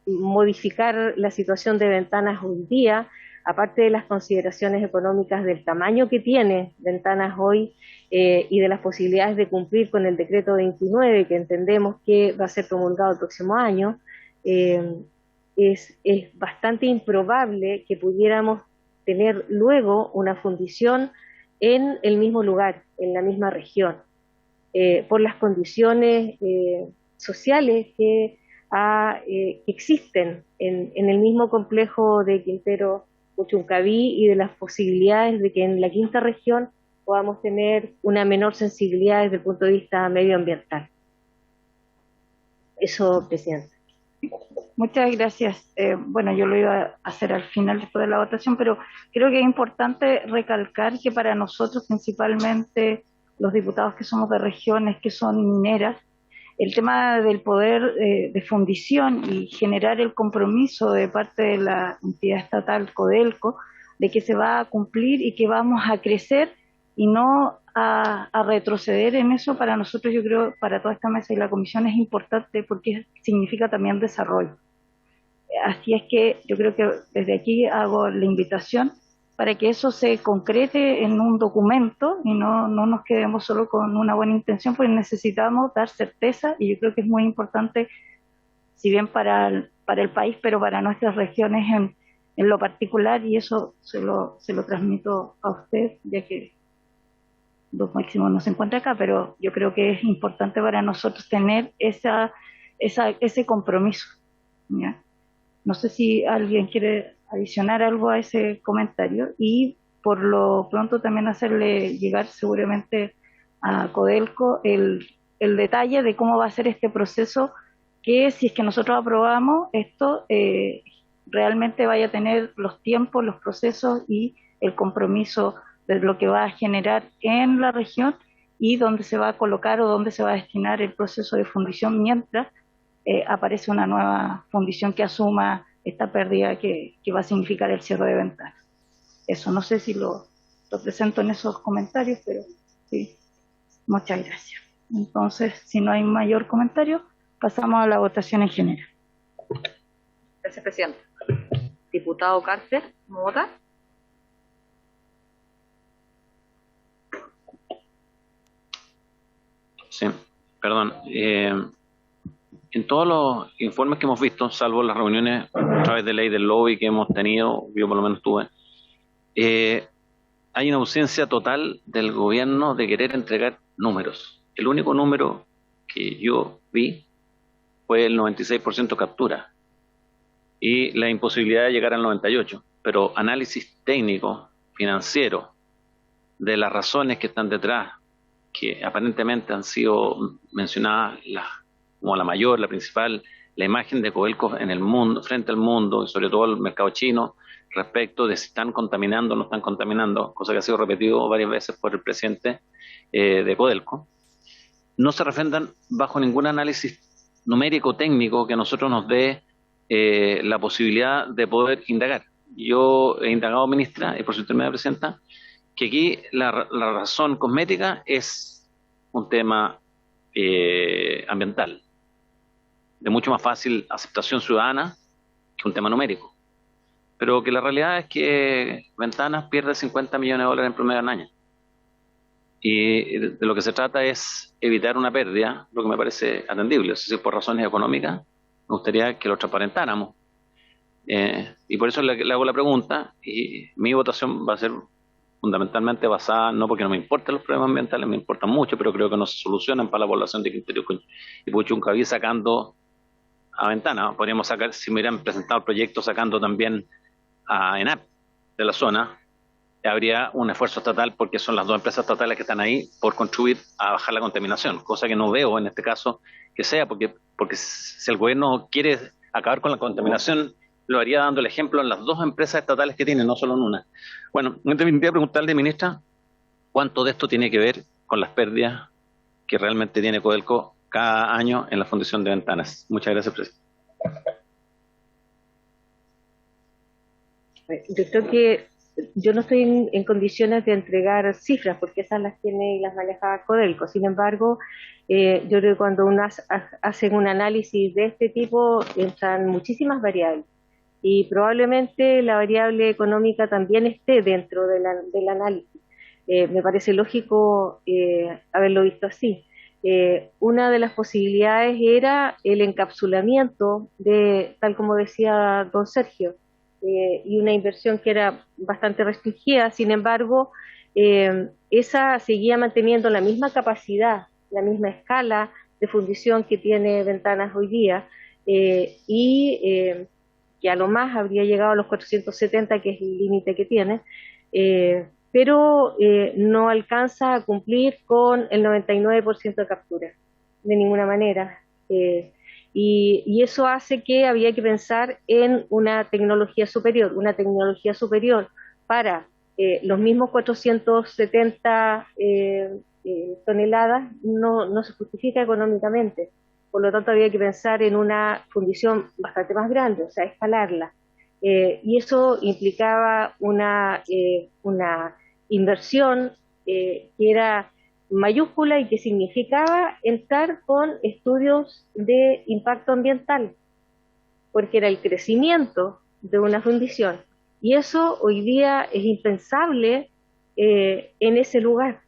modificar la situación de Ventanas hoy día, aparte de las consideraciones económicas del tamaño que tiene Ventanas hoy y de las posibilidades de cumplir con el decreto 29, que entendemos que va a ser promulgado el próximo año, es bastante improbable que pudiéramos tener luego una fundición en el mismo lugar, en la misma región. Por las condiciones sociales que existen en el mismo complejo de Quintero Puchuncaví y de las posibilidades de que en la quinta región podamos tener una menor sensibilidad desde el punto de vista medioambiental. Eso, Presidente. Muchas gracias. Bueno, yo lo iba a hacer al final después de la votación, pero creo que es importante recalcar que para nosotros, principalmente los diputados que somos de regiones que son mineras, el tema del poder de fundición y generar el compromiso de parte de la entidad estatal Codelco de que se va a cumplir y que vamos a crecer y no a retroceder en eso, para nosotros, yo creo, para toda esta mesa y la comisión es importante porque significa también desarrollo. Así es que yo creo que desde aquí hago la invitación para que eso se concrete en un documento y no nos quedemos solo con una buena intención, porque necesitamos dar certeza, y yo creo que es muy importante, si bien para el país, pero para nuestras regiones en lo particular, y eso se lo transmito a usted, ya que Don Máximo no se encuentra acá, pero yo creo que es importante para nosotros tener ese compromiso, ¿ya? No sé si alguien quiere adicionar algo a ese comentario, y por lo pronto también hacerle llegar seguramente a Codelco el detalle de cómo va a ser este proceso, que si es que nosotros aprobamos esto, realmente vaya a tener los tiempos, los procesos y el compromiso de lo que va a generar en la región y dónde se va a colocar o dónde se va a destinar el proceso de fundición mientras aparece una nueva fundición que asuma esta pérdida que va a significar el cierre de ventanas. Eso, no sé si lo presento en esos comentarios, pero sí, muchas gracias. Entonces, si no hay mayor comentario, pasamos a la votación en general. Gracias, presidente. Diputado Carter, ¿cómo vota? Sí, perdón. En todos los informes que hemos visto, salvo las reuniones a través de ley del lobby que hemos tenido, yo por lo menos tuve, hay una ausencia total del gobierno de querer entregar números. El único número que yo vi fue el 96% captura y la imposibilidad de llegar al 98%, pero análisis técnico, financiero, de las razones que están detrás, que aparentemente han sido mencionadas como la mayor, la principal, la imagen de Codelco en el mundo, frente al mundo, y sobre todo el mercado chino, respecto de si están contaminando o no están contaminando, cosa que ha sido repetido varias veces por el presidente de Codelco, no se refrendan bajo ningún análisis numérico técnico que a nosotros nos dé la posibilidad de poder indagar. Yo he indagado, ministra, y por su intermedio, presidenta, que aquí la razón cosmética es un tema ambiental, de mucho más fácil aceptación ciudadana que un tema numérico. Pero que la realidad es que Ventanas pierde 50 millones de dólares en promedio al año. Y de lo que se trata es evitar una pérdida, lo que me parece atendible. Es decir, por razones económicas, me gustaría que lo transparentáramos. Y por eso le hago la pregunta, y mi votación va a ser fundamentalmente basada, no porque no me importen los problemas ambientales, me importan mucho, pero creo que no se solucionan para la población de Quintero y Puchuncaví sacando a Ventana. Podríamos sacar, si me hubieran presentado el proyecto sacando también a ENAP de la zona, habría un esfuerzo estatal, porque son las dos empresas estatales que están ahí por contribuir a bajar la contaminación, cosa que no veo en este caso que sea, porque si el gobierno quiere acabar con la contaminación, lo haría dando el ejemplo en las dos empresas estatales que tiene, no solo en una. Bueno, en definitiva, preguntarle, ministra, ¿cuánto de esto tiene que ver con las pérdidas que realmente tiene Codelco cada año en la fundición de Ventanas? Muchas gracias, presidente. Yo creo que yo no estoy en condiciones de entregar cifras, porque esas las tiene y las maneja Codelco. Sin embargo, yo creo que cuando uno hace un análisis de este tipo, entran muchísimas variables. Y probablemente la variable económica también esté dentro del análisis. Me parece lógico haberlo visto así. Una de las posibilidades era el encapsulamiento de, tal como decía don Sergio, y una inversión que era bastante restringida. Sin embargo, esa seguía manteniendo la misma capacidad, la misma escala de fundición que tiene Ventanas hoy día, que a lo más habría llegado a los 470, que es el límite que tiene, pero no alcanza a cumplir con el 99% de captura, de ninguna manera. Y eso hace que había que pensar en una tecnología superior para los mismos 470 toneladas, no se justifica económicamente. Por lo tanto, había que pensar en una fundición bastante más grande, o sea, escalarla. Y eso implicaba una inversión que era mayúscula y que significaba entrar con estudios de impacto ambiental, porque era el crecimiento de una fundición. Y eso hoy día es impensable en ese lugar.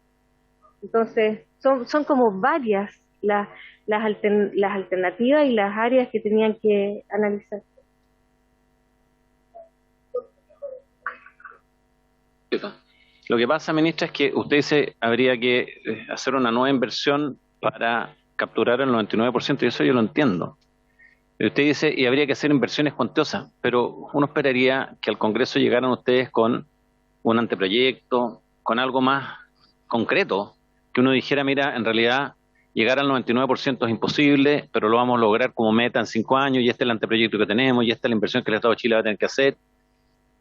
Entonces, son como varias las alternativas y las áreas que tenían que analizar. Lo que pasa, ministra, es que usted dice habría que hacer una nueva inversión para capturar el 99%, y eso yo lo entiendo. Usted dice, y habría que hacer inversiones cuantiosas, pero uno esperaría que al Congreso llegaran ustedes con un anteproyecto, con algo más concreto, que uno dijera, mira, en realidad llegar al 99% es imposible, pero lo vamos a lograr como meta en 5 años, y este es el anteproyecto que tenemos, y esta es la inversión que el Estado de Chile va a tener que hacer.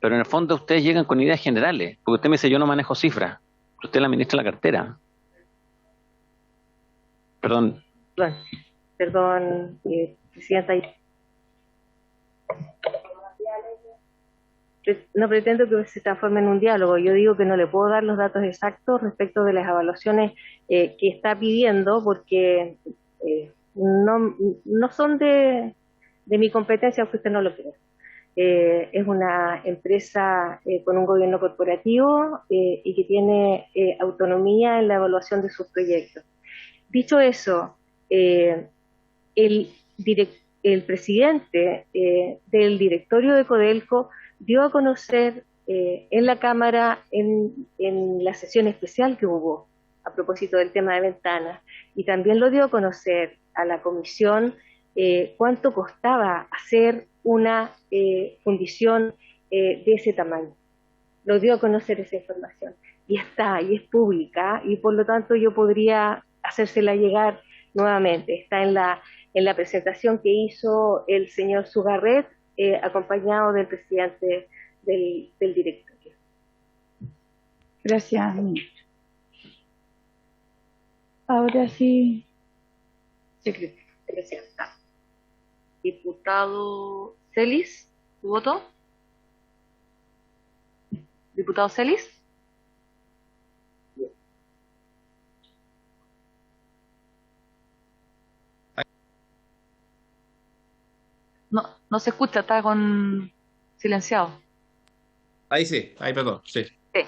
Pero en el fondo ustedes llegan con ideas generales, porque usted me dice, yo no manejo cifras, pero usted es la ministra de la cartera. Perdón. Perdón, Presidenta. No pretendo que se transforme en un diálogo. Yo digo que no le puedo dar los datos exactos respecto de las evaluaciones que está pidiendo, porque no son de mi competencia, aunque usted no lo crea. Es una empresa con un gobierno corporativo y que tiene autonomía en la evaluación de sus proyectos. Dicho eso, el presidente del directorio de Codelco dio a conocer en la Cámara, en la sesión especial que hubo a propósito del tema de ventanas, y también lo dio a conocer a la comisión cuánto costaba hacer una fundición de ese tamaño. Lo dio a conocer esa información, y está, y es pública, y por lo tanto yo podría hacérsela llegar nuevamente. Está en la presentación que hizo el señor Sugarret, acompañado del presidente del directorio. Gracias, ministra. Ahora sí, secretario. Diputado Celis, ¿tu voto? Diputado Celis. No se escucha, está con silenciado. Ahí sí, ahí perdón, sí. Sí.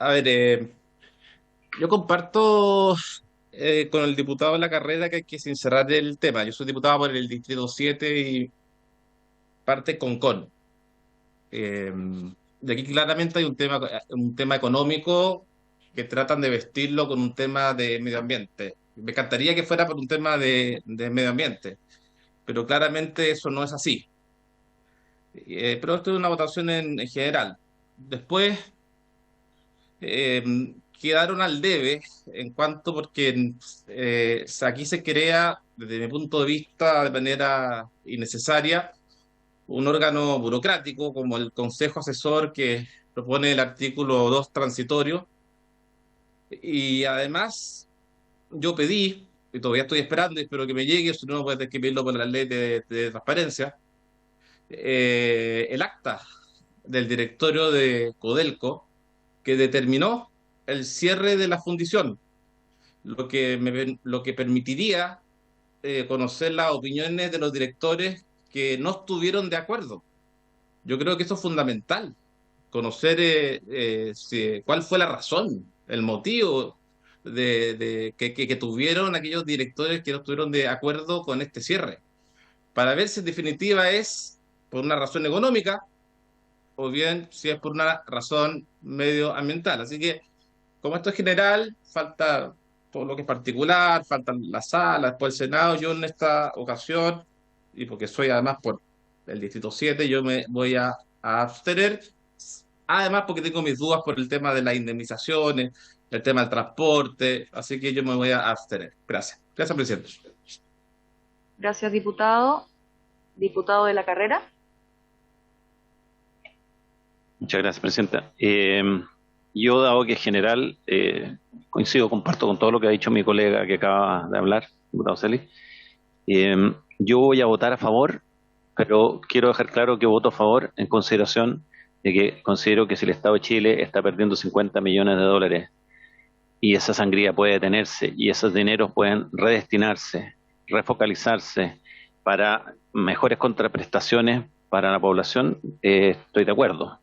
A ver, yo comparto con el diputado de la carrera que hay que sincerar el tema. Yo soy diputado por el Distrito 7 y parte Concón. De aquí claramente hay un tema económico que tratan de vestirlo con un tema de medio ambiente. Me encantaría que fuera por un tema de medio ambiente, pero claramente eso no es así. Pero esto es una votación en general. Después eh, quedaron al debe en cuanto porque aquí se crea, desde mi punto de vista, de manera innecesaria, un órgano burocrático como el Consejo Asesor que propone el artículo 2 transitorio. Y además yo pedí, y todavía estoy esperando y espero que me llegue, si no voy a tener que pedirlo por la ley de transparencia, el acta del directorio de Codelco que determinó el cierre de la fundición, lo que permitiría conocer las opiniones de los directores que no estuvieron de acuerdo. Yo creo que eso es fundamental, conocer cuál fue la razón, el motivo que tuvieron aquellos directores que no estuvieron de acuerdo con este cierre, para ver si en definitiva es por una razón económica o bien si es por una razón medioambiental. Así que, como esto es general, falta todo lo que es particular, faltan la sala, después el Senado. Yo en esta ocasión, y porque soy además por el Distrito 7, yo me voy a abstener, además porque tengo mis dudas por el tema de las indemnizaciones, el tema del transporte, así que yo me voy a abstener. Gracias. Gracias, presidente. Gracias, diputado. Diputado de la carrera. Muchas gracias, presidenta. Yo, dado que en general coincido, comparto con todo lo que ha dicho mi colega que acaba de hablar, diputado Celis, yo voy a votar a favor, pero quiero dejar claro que voto a favor en consideración de que considero que si el Estado de Chile está perdiendo 50 millones de dólares y esa sangría puede detenerse y esos dineros pueden redestinarse, refocalizarse para mejores contraprestaciones para la población, estoy de acuerdo.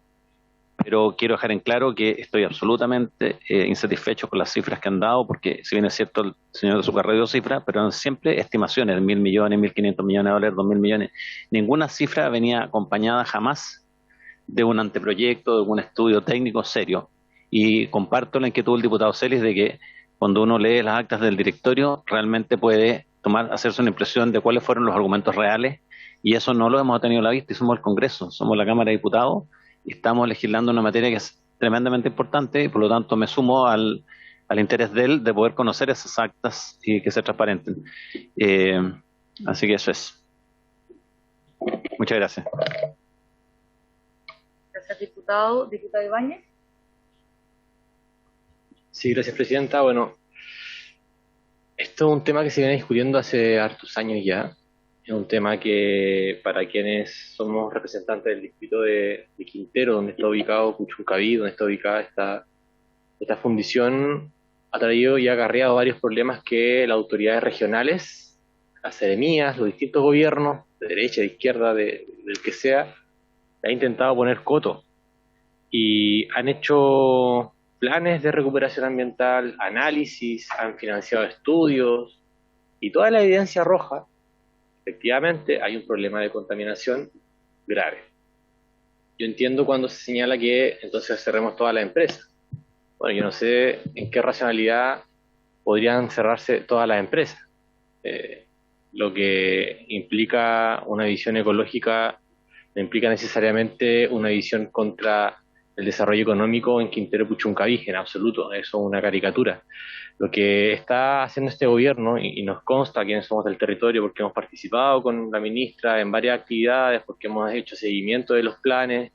Pero quiero dejar en claro que estoy absolutamente insatisfecho con las cifras que han dado, porque si bien es cierto el señor de Sugarret dio cifras, pero eran siempre estimaciones de 1.000 millones, 1.500 millones de dólares, 2.000 millones. Ninguna cifra venía acompañada jamás de un anteproyecto, de un estudio técnico serio. Y comparto la inquietud del diputado Celis de que cuando uno lee las actas del directorio realmente puede hacerse una impresión de cuáles fueron los argumentos reales, y eso no lo hemos tenido a la vista, y somos el Congreso, somos la Cámara de Diputados, y estamos legislando una materia que es tremendamente importante y por lo tanto me sumo al interés de él de poder conocer esas actas y que se transparenten. Así que eso es. Muchas gracias. Gracias, diputado. Diputado Ibáñez. Sí, gracias, presidenta. Bueno, esto es un tema que se viene discutiendo hace hartos años ya. Es un tema que para quienes somos representantes del distrito de Quintero, donde está ubicado Puchuncaví, donde está ubicada esta fundición, ha traído y ha acarreado varios problemas que las autoridades regionales, las seremías, los distintos gobiernos, de derecha, de izquierda, del que sea, han intentado poner coto. Y han hecho planes de recuperación ambiental, análisis, han financiado estudios, y toda la evidencia arroja, efectivamente, hay un problema de contaminación grave. Yo entiendo cuando se señala que entonces cerremos todas las empresas. Bueno, yo no sé en qué racionalidad podrían cerrarse todas las empresas. Lo que implica una visión ecológica no implica necesariamente una visión contra el desarrollo económico en Quintero Puchuncaví, en absoluto, eso es una caricatura. Lo que está haciendo este gobierno, y nos consta quienes somos del territorio, porque hemos participado con la ministra en varias actividades, porque hemos hecho seguimiento de los planes,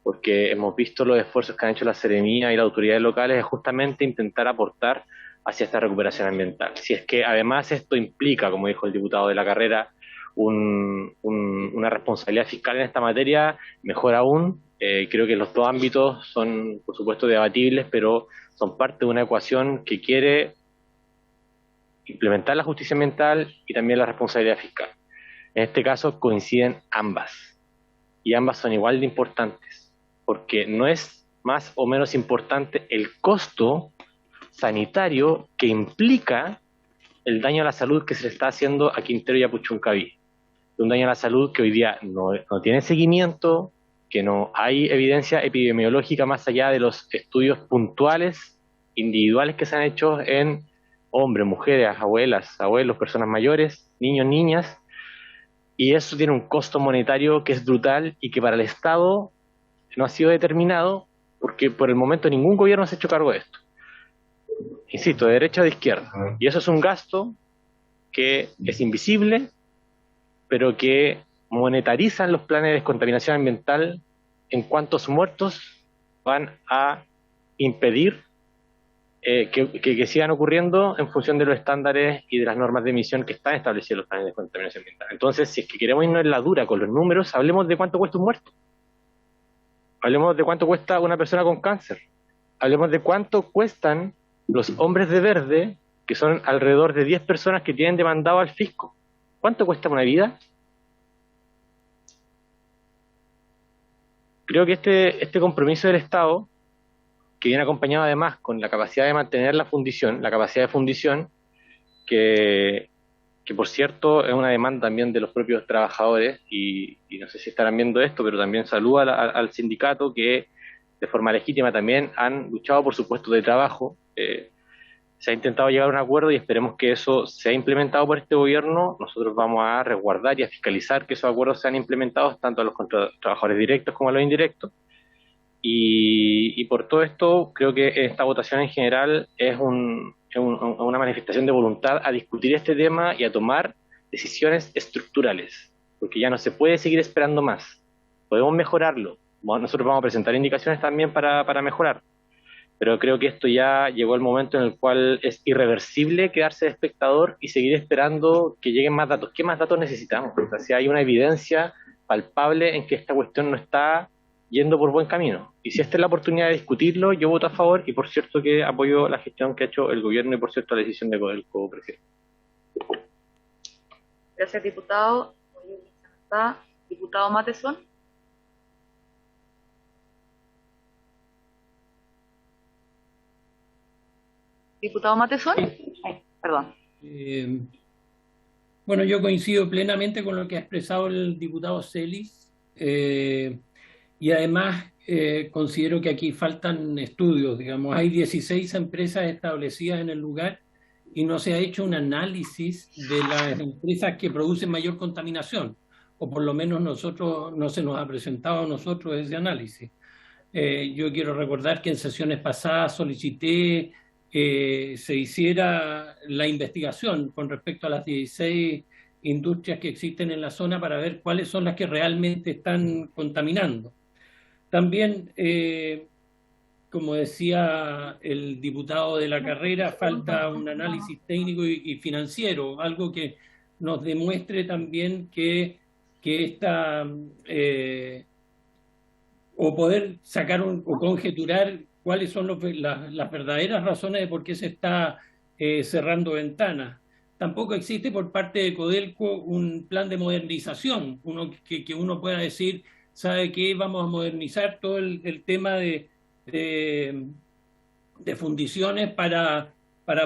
porque hemos visto los esfuerzos que han hecho la Seremía y las autoridades locales, es justamente intentar aportar hacia esta recuperación ambiental. Si es que además esto implica, como dijo el diputado de la carrera, una responsabilidad fiscal en esta materia, mejor aún. Creo que los dos ámbitos son, por supuesto, debatibles, pero son parte de una ecuación que quiere implementar la justicia ambiental y también la responsabilidad fiscal. En este caso coinciden ambas, y ambas son igual de importantes, porque no es más o menos importante el costo sanitario que implica el daño a la salud que se le está haciendo a Quintero y a Puchuncaví. Un daño a la salud que hoy día no tiene seguimiento, que no hay evidencia epidemiológica más allá de los estudios puntuales, individuales que se han hecho en hombres, mujeres, abuelas, abuelos, personas mayores, niños, niñas, y eso tiene un costo monetario que es brutal y que para el Estado no ha sido determinado porque por el momento ningún gobierno se ha hecho cargo de esto. Insisto, de derecha o de izquierda. Y eso es un gasto que es invisible, pero que monetarizan los planes de descontaminación ambiental en cuántos muertos van a impedir que sigan ocurriendo en función de los estándares y de las normas de emisión que están establecidos en los planes de descontaminación ambiental. Entonces, si es que queremos irnos en la dura con los números, hablemos de cuánto cuesta un muerto. Hablemos de cuánto cuesta una persona con cáncer. Hablemos de cuánto cuestan los hombres de verde, que son alrededor de 10 personas que tienen demandado al fisco. ¿Cuánto cuesta una vida? Creo que este compromiso del Estado, que viene acompañado además con la capacidad de mantener la fundición, la capacidad de fundición, que por cierto es una demanda también de los propios trabajadores, y no sé si estarán viendo esto, pero también saludo al sindicato que de forma legítima también han luchado por su puesto de trabajo. Se ha intentado llegar a un acuerdo y esperemos que eso sea implementado por este gobierno. Nosotros vamos a resguardar y a fiscalizar que esos acuerdos sean implementados tanto a los trabajadores directos como a los indirectos. Y por todo esto, creo que esta votación en general es una manifestación de voluntad a discutir este tema y a tomar decisiones estructurales, porque ya no se puede seguir esperando más. Podemos mejorarlo. Nosotros vamos a presentar indicaciones también para mejorar. Pero creo que esto ya llegó el momento en el cual es irreversible quedarse de espectador y seguir esperando que lleguen más datos. ¿Qué más datos necesitamos? O sea, si hay una evidencia palpable en que esta cuestión no está yendo por buen camino. Y si esta es la oportunidad de discutirlo, yo voto a favor y por cierto que apoyo la gestión que ha hecho el gobierno y por cierto la decisión del co-presidente. Gracias, diputado. Diputado Mateson. Diputado Mateson. Ay, perdón. Bueno, yo coincido plenamente con lo que ha expresado el diputado Celis y además considero que aquí faltan estudios, digamos, hay 16 empresas establecidas en el lugar y no se ha hecho un análisis de las empresas que producen mayor contaminación, o por lo menos nosotros no se nos ha presentado a nosotros ese análisis. Yo quiero recordar que en sesiones pasadas solicité se hiciera la investigación con respecto a las 16 industrias que existen en la zona para ver cuáles son las que realmente están contaminando. También, como decía el diputado de la carrera, falta un análisis técnico y financiero, algo que nos demuestre también que esta... o poder sacar o conjeturar cuáles son las verdaderas razones de por qué se está cerrando ventanas. Tampoco existe por parte de Codelco un plan de modernización, que uno pueda decir, ¿sabe qué? Vamos a modernizar todo el tema de fundiciones para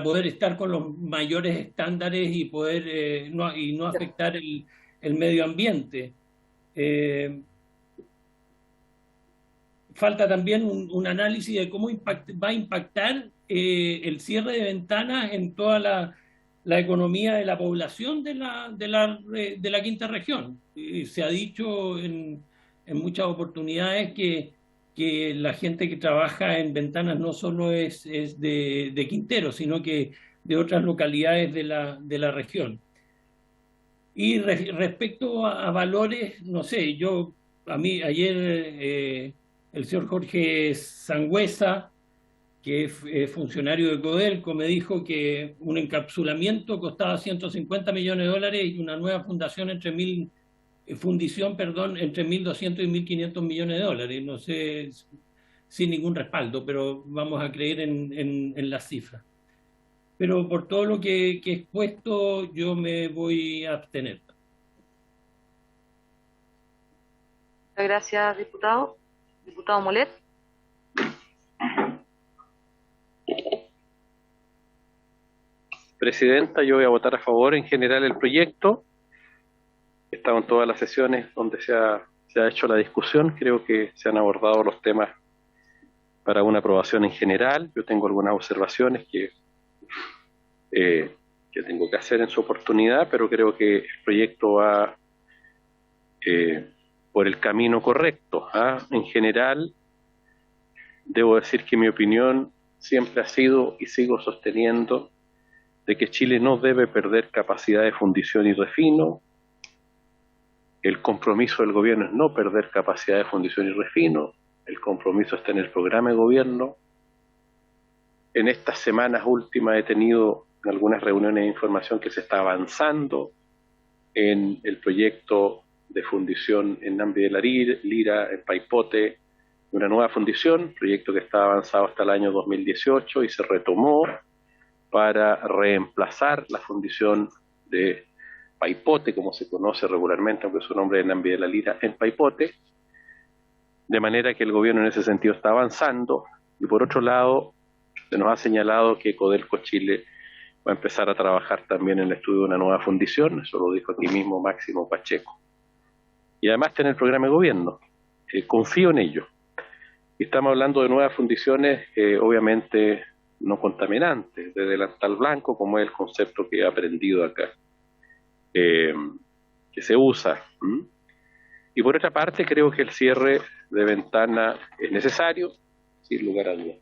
poder estar con los mayores estándares y poder no afectar el medio ambiente. Falta también un análisis de cómo va a impactar el cierre de ventanas en toda la economía de la población de la quinta región. Se ha dicho en muchas oportunidades que la gente que trabaja en ventanas no solo es de Quintero, sino que de otras localidades de la región. Y respecto a valores, no sé, ayer el señor Jorge Sangüesa, que es funcionario de Codelco, me dijo que un encapsulamiento costaba $150 millones y una nueva fundición entre 1.200 y 1.500 millones de dólares. No sé, sin ningún respaldo, pero vamos a creer en las cifras. Pero por todo lo que he expuesto, yo me voy a abstener. Muchas gracias, diputado. Diputado Molet. Presidenta, yo voy a votar a favor en general el proyecto. He estado en todas las sesiones donde se ha hecho la discusión. Creo que se han abordado los temas para una aprobación en general. Yo tengo algunas observaciones que tengo que hacer en su oportunidad, pero creo que el proyecto va por el camino correcto. En general, debo decir que mi opinión siempre ha sido y sigo sosteniendo de que Chile no debe perder capacidad de fundición y refino. El compromiso del gobierno es no perder capacidad de fundición y refino. El compromiso está en el programa de gobierno. En estas semanas últimas he tenido algunas reuniones de información que se está avanzando en el proyecto de fundición en Nambi de la Lira, en Paipote, una nueva fundición, proyecto que está avanzado hasta el año 2018 y se retomó para reemplazar la fundición de Paipote, como se conoce regularmente, aunque su nombre es Nambi de la Lira, en Paipote, de manera que el gobierno en ese sentido está avanzando. Y por otro lado, se nos ha señalado que Codelco Chile va a empezar a trabajar también en el estudio de una nueva fundición, eso lo dijo aquí mismo Máximo Pacheco. Y además está en el programa de gobierno. Confío en ello. Y estamos hablando de nuevas fundiciones, obviamente no contaminantes, de delantal blanco, como es el concepto que he aprendido acá, que se usa. Y por otra parte, creo que el cierre de ventana es necesario, sin lugar a dudas.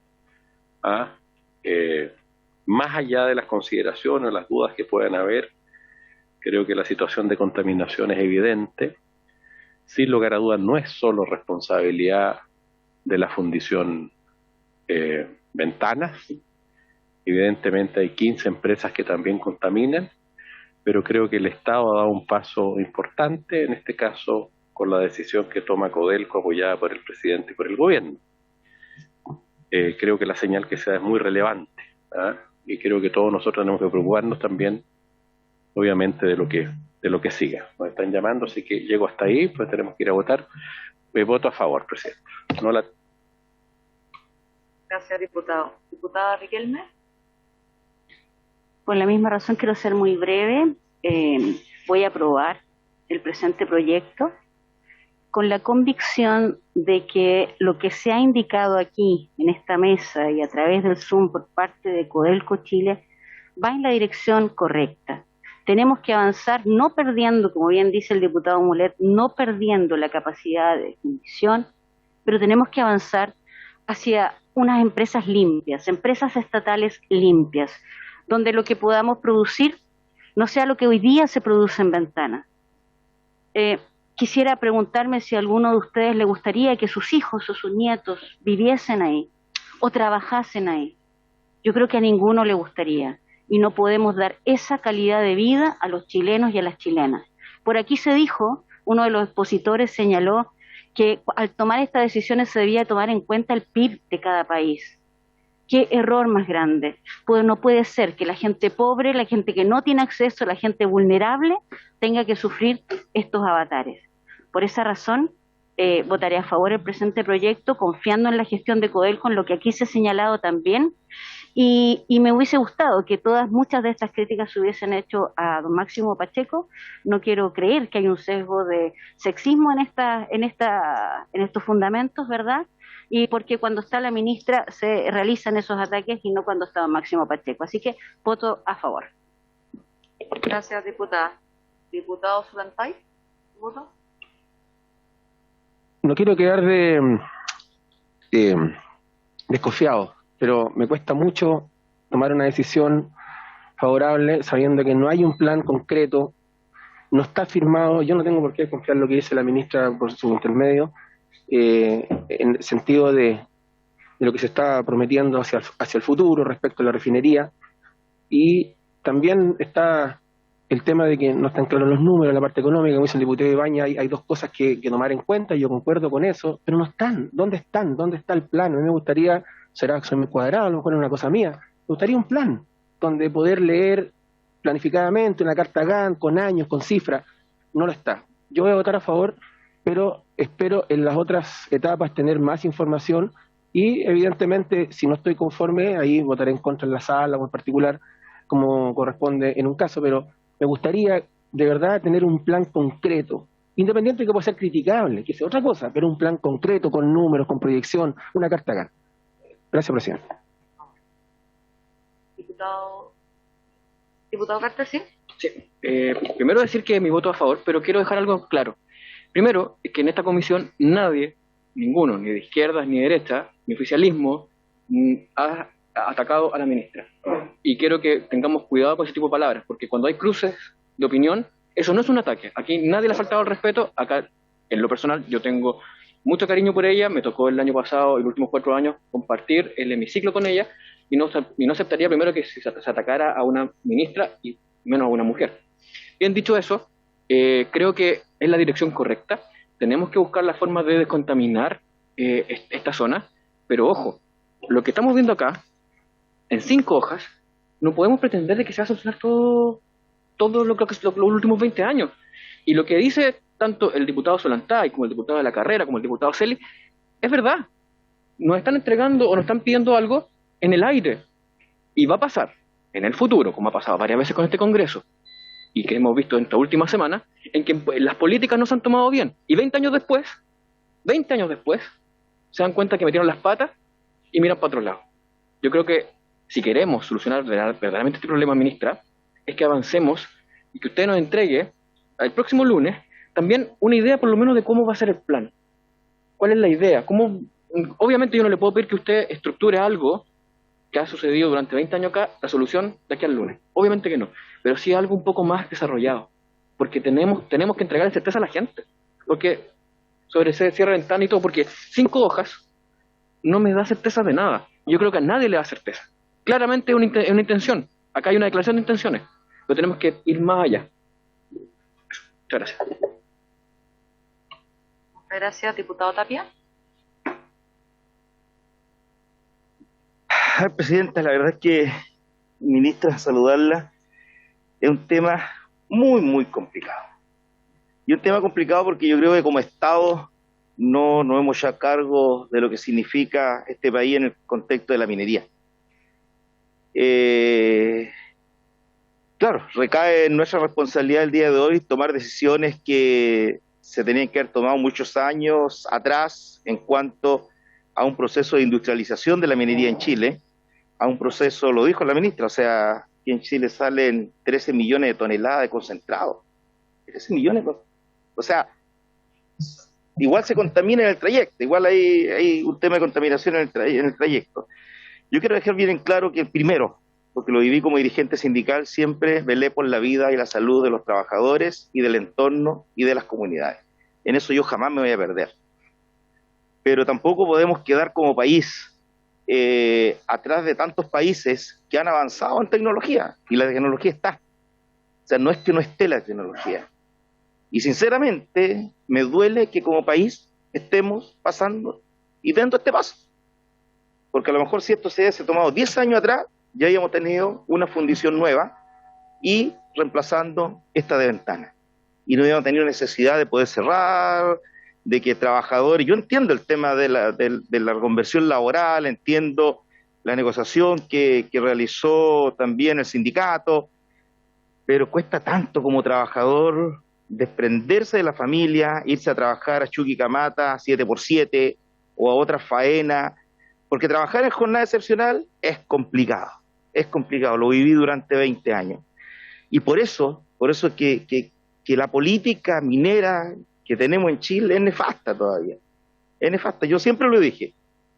Más allá de las consideraciones, las dudas que puedan haber, creo que la situación de contaminación es evidente. Sin lugar a dudas, no es solo responsabilidad de la fundición Ventanas. Evidentemente hay 15 empresas que también contaminan, pero creo que el Estado ha dado un paso importante, en este caso con la decisión que toma Codelco, apoyada por el presidente y por el gobierno. Creo que la señal que se da es muy relevante, y creo que todos nosotros tenemos que preocuparnos también, obviamente, de lo que siga. Nos están llamando, así que llego hasta ahí, pues tenemos que ir a votar. Voto a favor, presidente. Gracias, diputado. Diputada Riquelme. Por la misma razón quiero ser muy breve. Voy a aprobar el presente proyecto con la convicción de que lo que se ha indicado aquí en esta mesa y a través del Zoom por parte de Codelco Chile va en la dirección correcta. Tenemos que avanzar no perdiendo, como bien dice el diputado Mulet, no perdiendo la capacidad de fundición pero tenemos que avanzar hacia unas empresas limpias, empresas estatales limpias, donde lo que podamos producir no sea lo que hoy día se produce en Ventana. Quisiera preguntarme si a alguno de ustedes le gustaría que sus hijos o sus nietos viviesen ahí o trabajasen ahí. Yo creo que a ninguno le gustaría, y no podemos dar esa calidad de vida a los chilenos y a las chilenas. Por aquí se dijo, uno de los expositores señaló que al tomar estas decisiones se debía tomar en cuenta el PIB de cada país. ¿Qué error más grande? Pues no puede ser que la gente pobre, la gente que no tiene acceso, la gente vulnerable, tenga que sufrir estos avatares. Por esa razón, votaré a favor del presente proyecto, confiando en la gestión de Codelco, en lo que aquí se ha señalado también, y me hubiese gustado que muchas de estas críticas se hubiesen hecho a don Máximo Pacheco. No quiero creer que hay un sesgo de sexismo en estos fundamentos, ¿verdad? Y porque cuando está la ministra se realizan esos ataques y no cuando está don Máximo Pacheco. Así que voto a favor. Gracias, diputada. Diputado Zulantay, ¿voto? No quiero quedar desconfiado, pero me cuesta mucho tomar una decisión favorable sabiendo que no hay un plan concreto, no está firmado. Yo no tengo por qué confiar en lo que dice la ministra por su intermedio, en el sentido de lo que se está prometiendo hacia el futuro respecto a la refinería, y también está el tema de que no están claros los números, la parte económica. Como dice el diputado Ibañez, hay dos cosas que tomar en cuenta, y yo concuerdo con eso, pero no están. ¿Dónde están? ¿Dónde está el plan? A mí me gustaría, será que soy muy cuadrado, a lo mejor es una cosa mía, me gustaría un plan donde poder leer planificadamente una carta GAN con años, con cifras. No lo está. Yo voy a votar a favor, pero espero en las otras etapas tener más información, y evidentemente si no estoy conforme, ahí votaré en contra en la sala o en particular, como corresponde en un caso, pero me gustaría de verdad tener un plan concreto, independiente de que pueda ser criticable, que sea otra cosa, pero un plan concreto, con números, con proyección, una carta GAN. Gracias, presidente. Diputado Carter, ¿sí? Sí. Primero decir que mi voto a favor, pero quiero dejar algo claro. Primero, es que en esta comisión nadie, ninguno, ni de izquierdas ni de derechas, ni oficialismo, ha atacado a la ministra. Y quiero que tengamos cuidado con ese tipo de palabras, porque cuando hay cruces de opinión, eso no es un ataque. Aquí nadie le ha faltado el respeto. Acá, en lo personal, yo tengo mucho cariño por ella. Me tocó el año pasado y los últimos 4 años compartir el hemiciclo con ella, y no aceptaría primero que se atacara a una ministra y menos a una mujer. Bien dicho eso, creo que es la dirección correcta. Tenemos que buscar la forma de descontaminar esta zona, pero ojo, lo que estamos viendo acá, en 5 hojas, no podemos pretender de que se va a solucionar todo lo que los últimos 20 años. Y lo que dice tanto el diputado Solantay, como el diputado de la Carrera, como el diputado Celi, es verdad. Nos están entregando o nos están pidiendo algo en el aire. Y va a pasar en el futuro, como ha pasado varias veces con este Congreso, y que hemos visto en esta última semana, en que las políticas no se han tomado bien. Y 20 años después, se dan cuenta que metieron las patas y miran para otro lado. Yo creo que si queremos solucionar verdaderamente este problema, ministra, es que avancemos y que usted nos entregue el próximo lunes también una idea por lo menos de cómo va a ser el plan. ¿Cuál es la idea? Obviamente yo no le puedo pedir que usted estructure algo que ha sucedido durante 20 años acá, la solución de aquí al lunes. Obviamente que no, pero sí algo un poco más desarrollado, porque tenemos que entregar certeza a la gente, porque sobre ese cierre de ventana y todo, porque 5 hojas no me da certeza de nada. Yo creo que a nadie le da certeza. Claramente es una intención, acá hay una declaración de intenciones, pero tenemos que ir más allá. Muchas gracias. Muchas gracias, diputado Tapia. Presidenta, la verdad es que, ministra, saludarla, es un tema muy, muy complicado. Y un tema complicado porque yo creo que como Estado no nos hemos hecho cargo de lo que significa este país en el contexto de la minería. Claro, recae en nuestra responsabilidad el día de hoy tomar decisiones que se tenían que haber tomado muchos años atrás en cuanto a un proceso de industrialización de la minería en Chile, a un proceso, lo dijo la ministra, o sea, que en Chile salen 13 millones de toneladas de concentrado. 13 millones, o sea, igual se contamina en el trayecto, igual hay un tema de contaminación en el trayecto. Yo quiero dejar bien en claro que primero, porque lo viví como dirigente sindical, siempre velé por la vida y la salud de los trabajadores y del entorno y de las comunidades. En eso yo jamás me voy a perder. Pero tampoco podemos quedar como país atrás de tantos países que han avanzado en tecnología, y la tecnología está. O sea, no es que no esté la tecnología. Y sinceramente me duele que como país estemos pasando y dando este paso. Porque a lo mejor si esto se hubiese tomado 10 años atrás, ya habíamos tenido una fundición nueva y reemplazando esta de ventana. Y no habíamos tenido necesidad de poder cerrar, de que trabajadores... Yo entiendo el tema de la reconversión laboral, entiendo la negociación que realizó también el sindicato, pero cuesta tanto como trabajador desprenderse de la familia, irse a trabajar a Chuquicamata 7x7 o a otra faena, porque trabajar en jornada excepcional es complicado, lo viví durante 20 años. Y por eso que la política minera que tenemos en Chile es nefasta todavía, es nefasta. Yo siempre lo dije,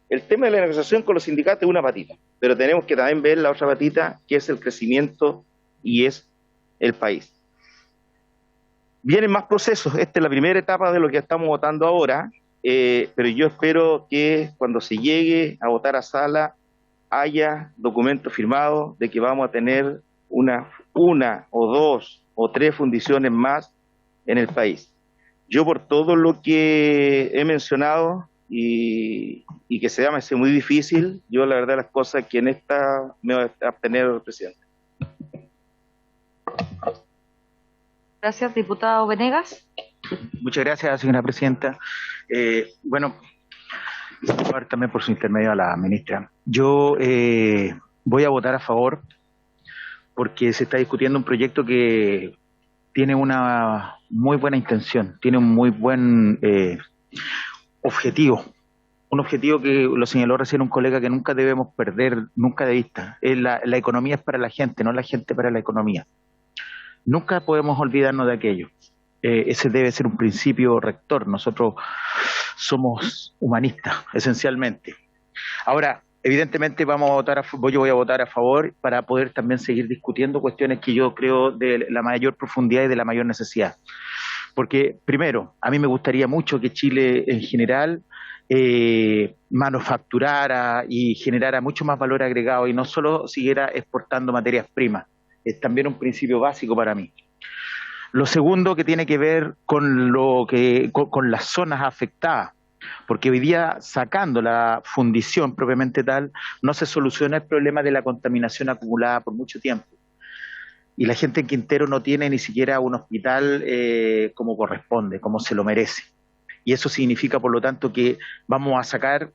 el tema de la negociación con los sindicatos es una patita, pero tenemos que también ver la otra patita, que es el crecimiento y es el país. Vienen más procesos, esta es la primera etapa de lo que estamos votando ahora, pero yo espero que cuando se llegue a votar a sala haya documentos firmados de que vamos a tener una o dos o tres fundiciones más en el país. Yo por todo lo que he mencionado y que se me hace muy difícil, yo la verdad las cosas que en esta me voy a abstener, presidente. Gracias, diputado Venegas. Muchas gracias, señora presidenta. Bueno, también por su intermedio a la ministra. Yo voy a votar a favor porque se está discutiendo un proyecto que tiene una muy buena intención, tiene un muy buen objetivo. Un objetivo que lo señaló recién un colega que nunca debemos perder, nunca de vista. La economía es para la gente, no la gente para la economía. Nunca podemos olvidarnos de aquello. Ese debe ser un principio rector. Nosotros somos humanistas, esencialmente. Ahora, evidentemente yo voy a votar a favor para poder también seguir discutiendo cuestiones que yo creo de la mayor profundidad y de la mayor necesidad. Porque, primero, a mí me gustaría mucho que Chile en general manufacturara y generara mucho más valor agregado y no solo siguiera exportando materias primas. Es también un principio básico para mí. Lo segundo que tiene que ver con las zonas afectadas, porque hoy día sacando la fundición propiamente tal, no se soluciona el problema de la contaminación acumulada por mucho tiempo. Y la gente en Quintero no tiene ni siquiera un hospital como corresponde, como se lo merece. Y eso significa, por lo tanto, que vamos a sacar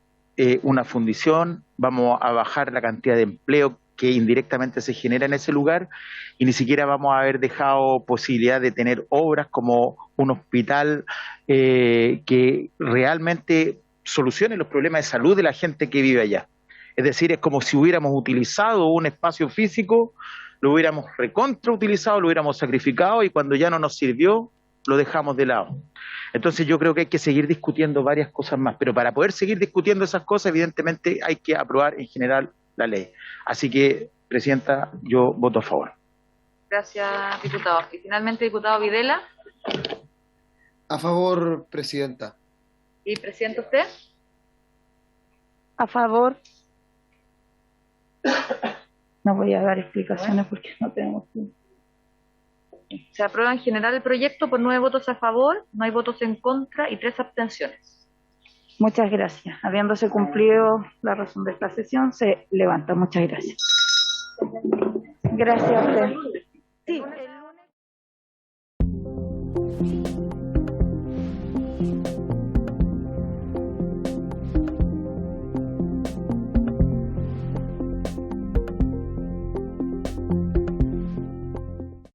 una fundición, vamos a bajar la cantidad de empleo que indirectamente se genera en ese lugar y ni siquiera vamos a haber dejado posibilidad de tener obras como un hospital que realmente solucione los problemas de salud de la gente que vive allá. Es decir, es como si hubiéramos utilizado un espacio físico, lo hubiéramos recontrautilizado, lo hubiéramos sacrificado y cuando ya no nos sirvió, lo dejamos de lado. Entonces yo creo que hay que seguir discutiendo varias cosas más, pero para poder seguir discutiendo esas cosas, evidentemente hay que aprobar en general la ley. Así que, presidenta, yo voto a favor. Gracias, diputado. Y finalmente, diputado Videla. A favor, presidenta. ¿Y presidente usted? A favor. No voy a dar explicaciones porque no tenemos tiempo. Se aprueba en general el proyecto por 9 votos a favor, no hay votos en contra y 3 abstenciones. Muchas gracias. Habiéndose cumplido la razón de esta sesión, se levanta. Muchas gracias. Gracias a usted. Sí.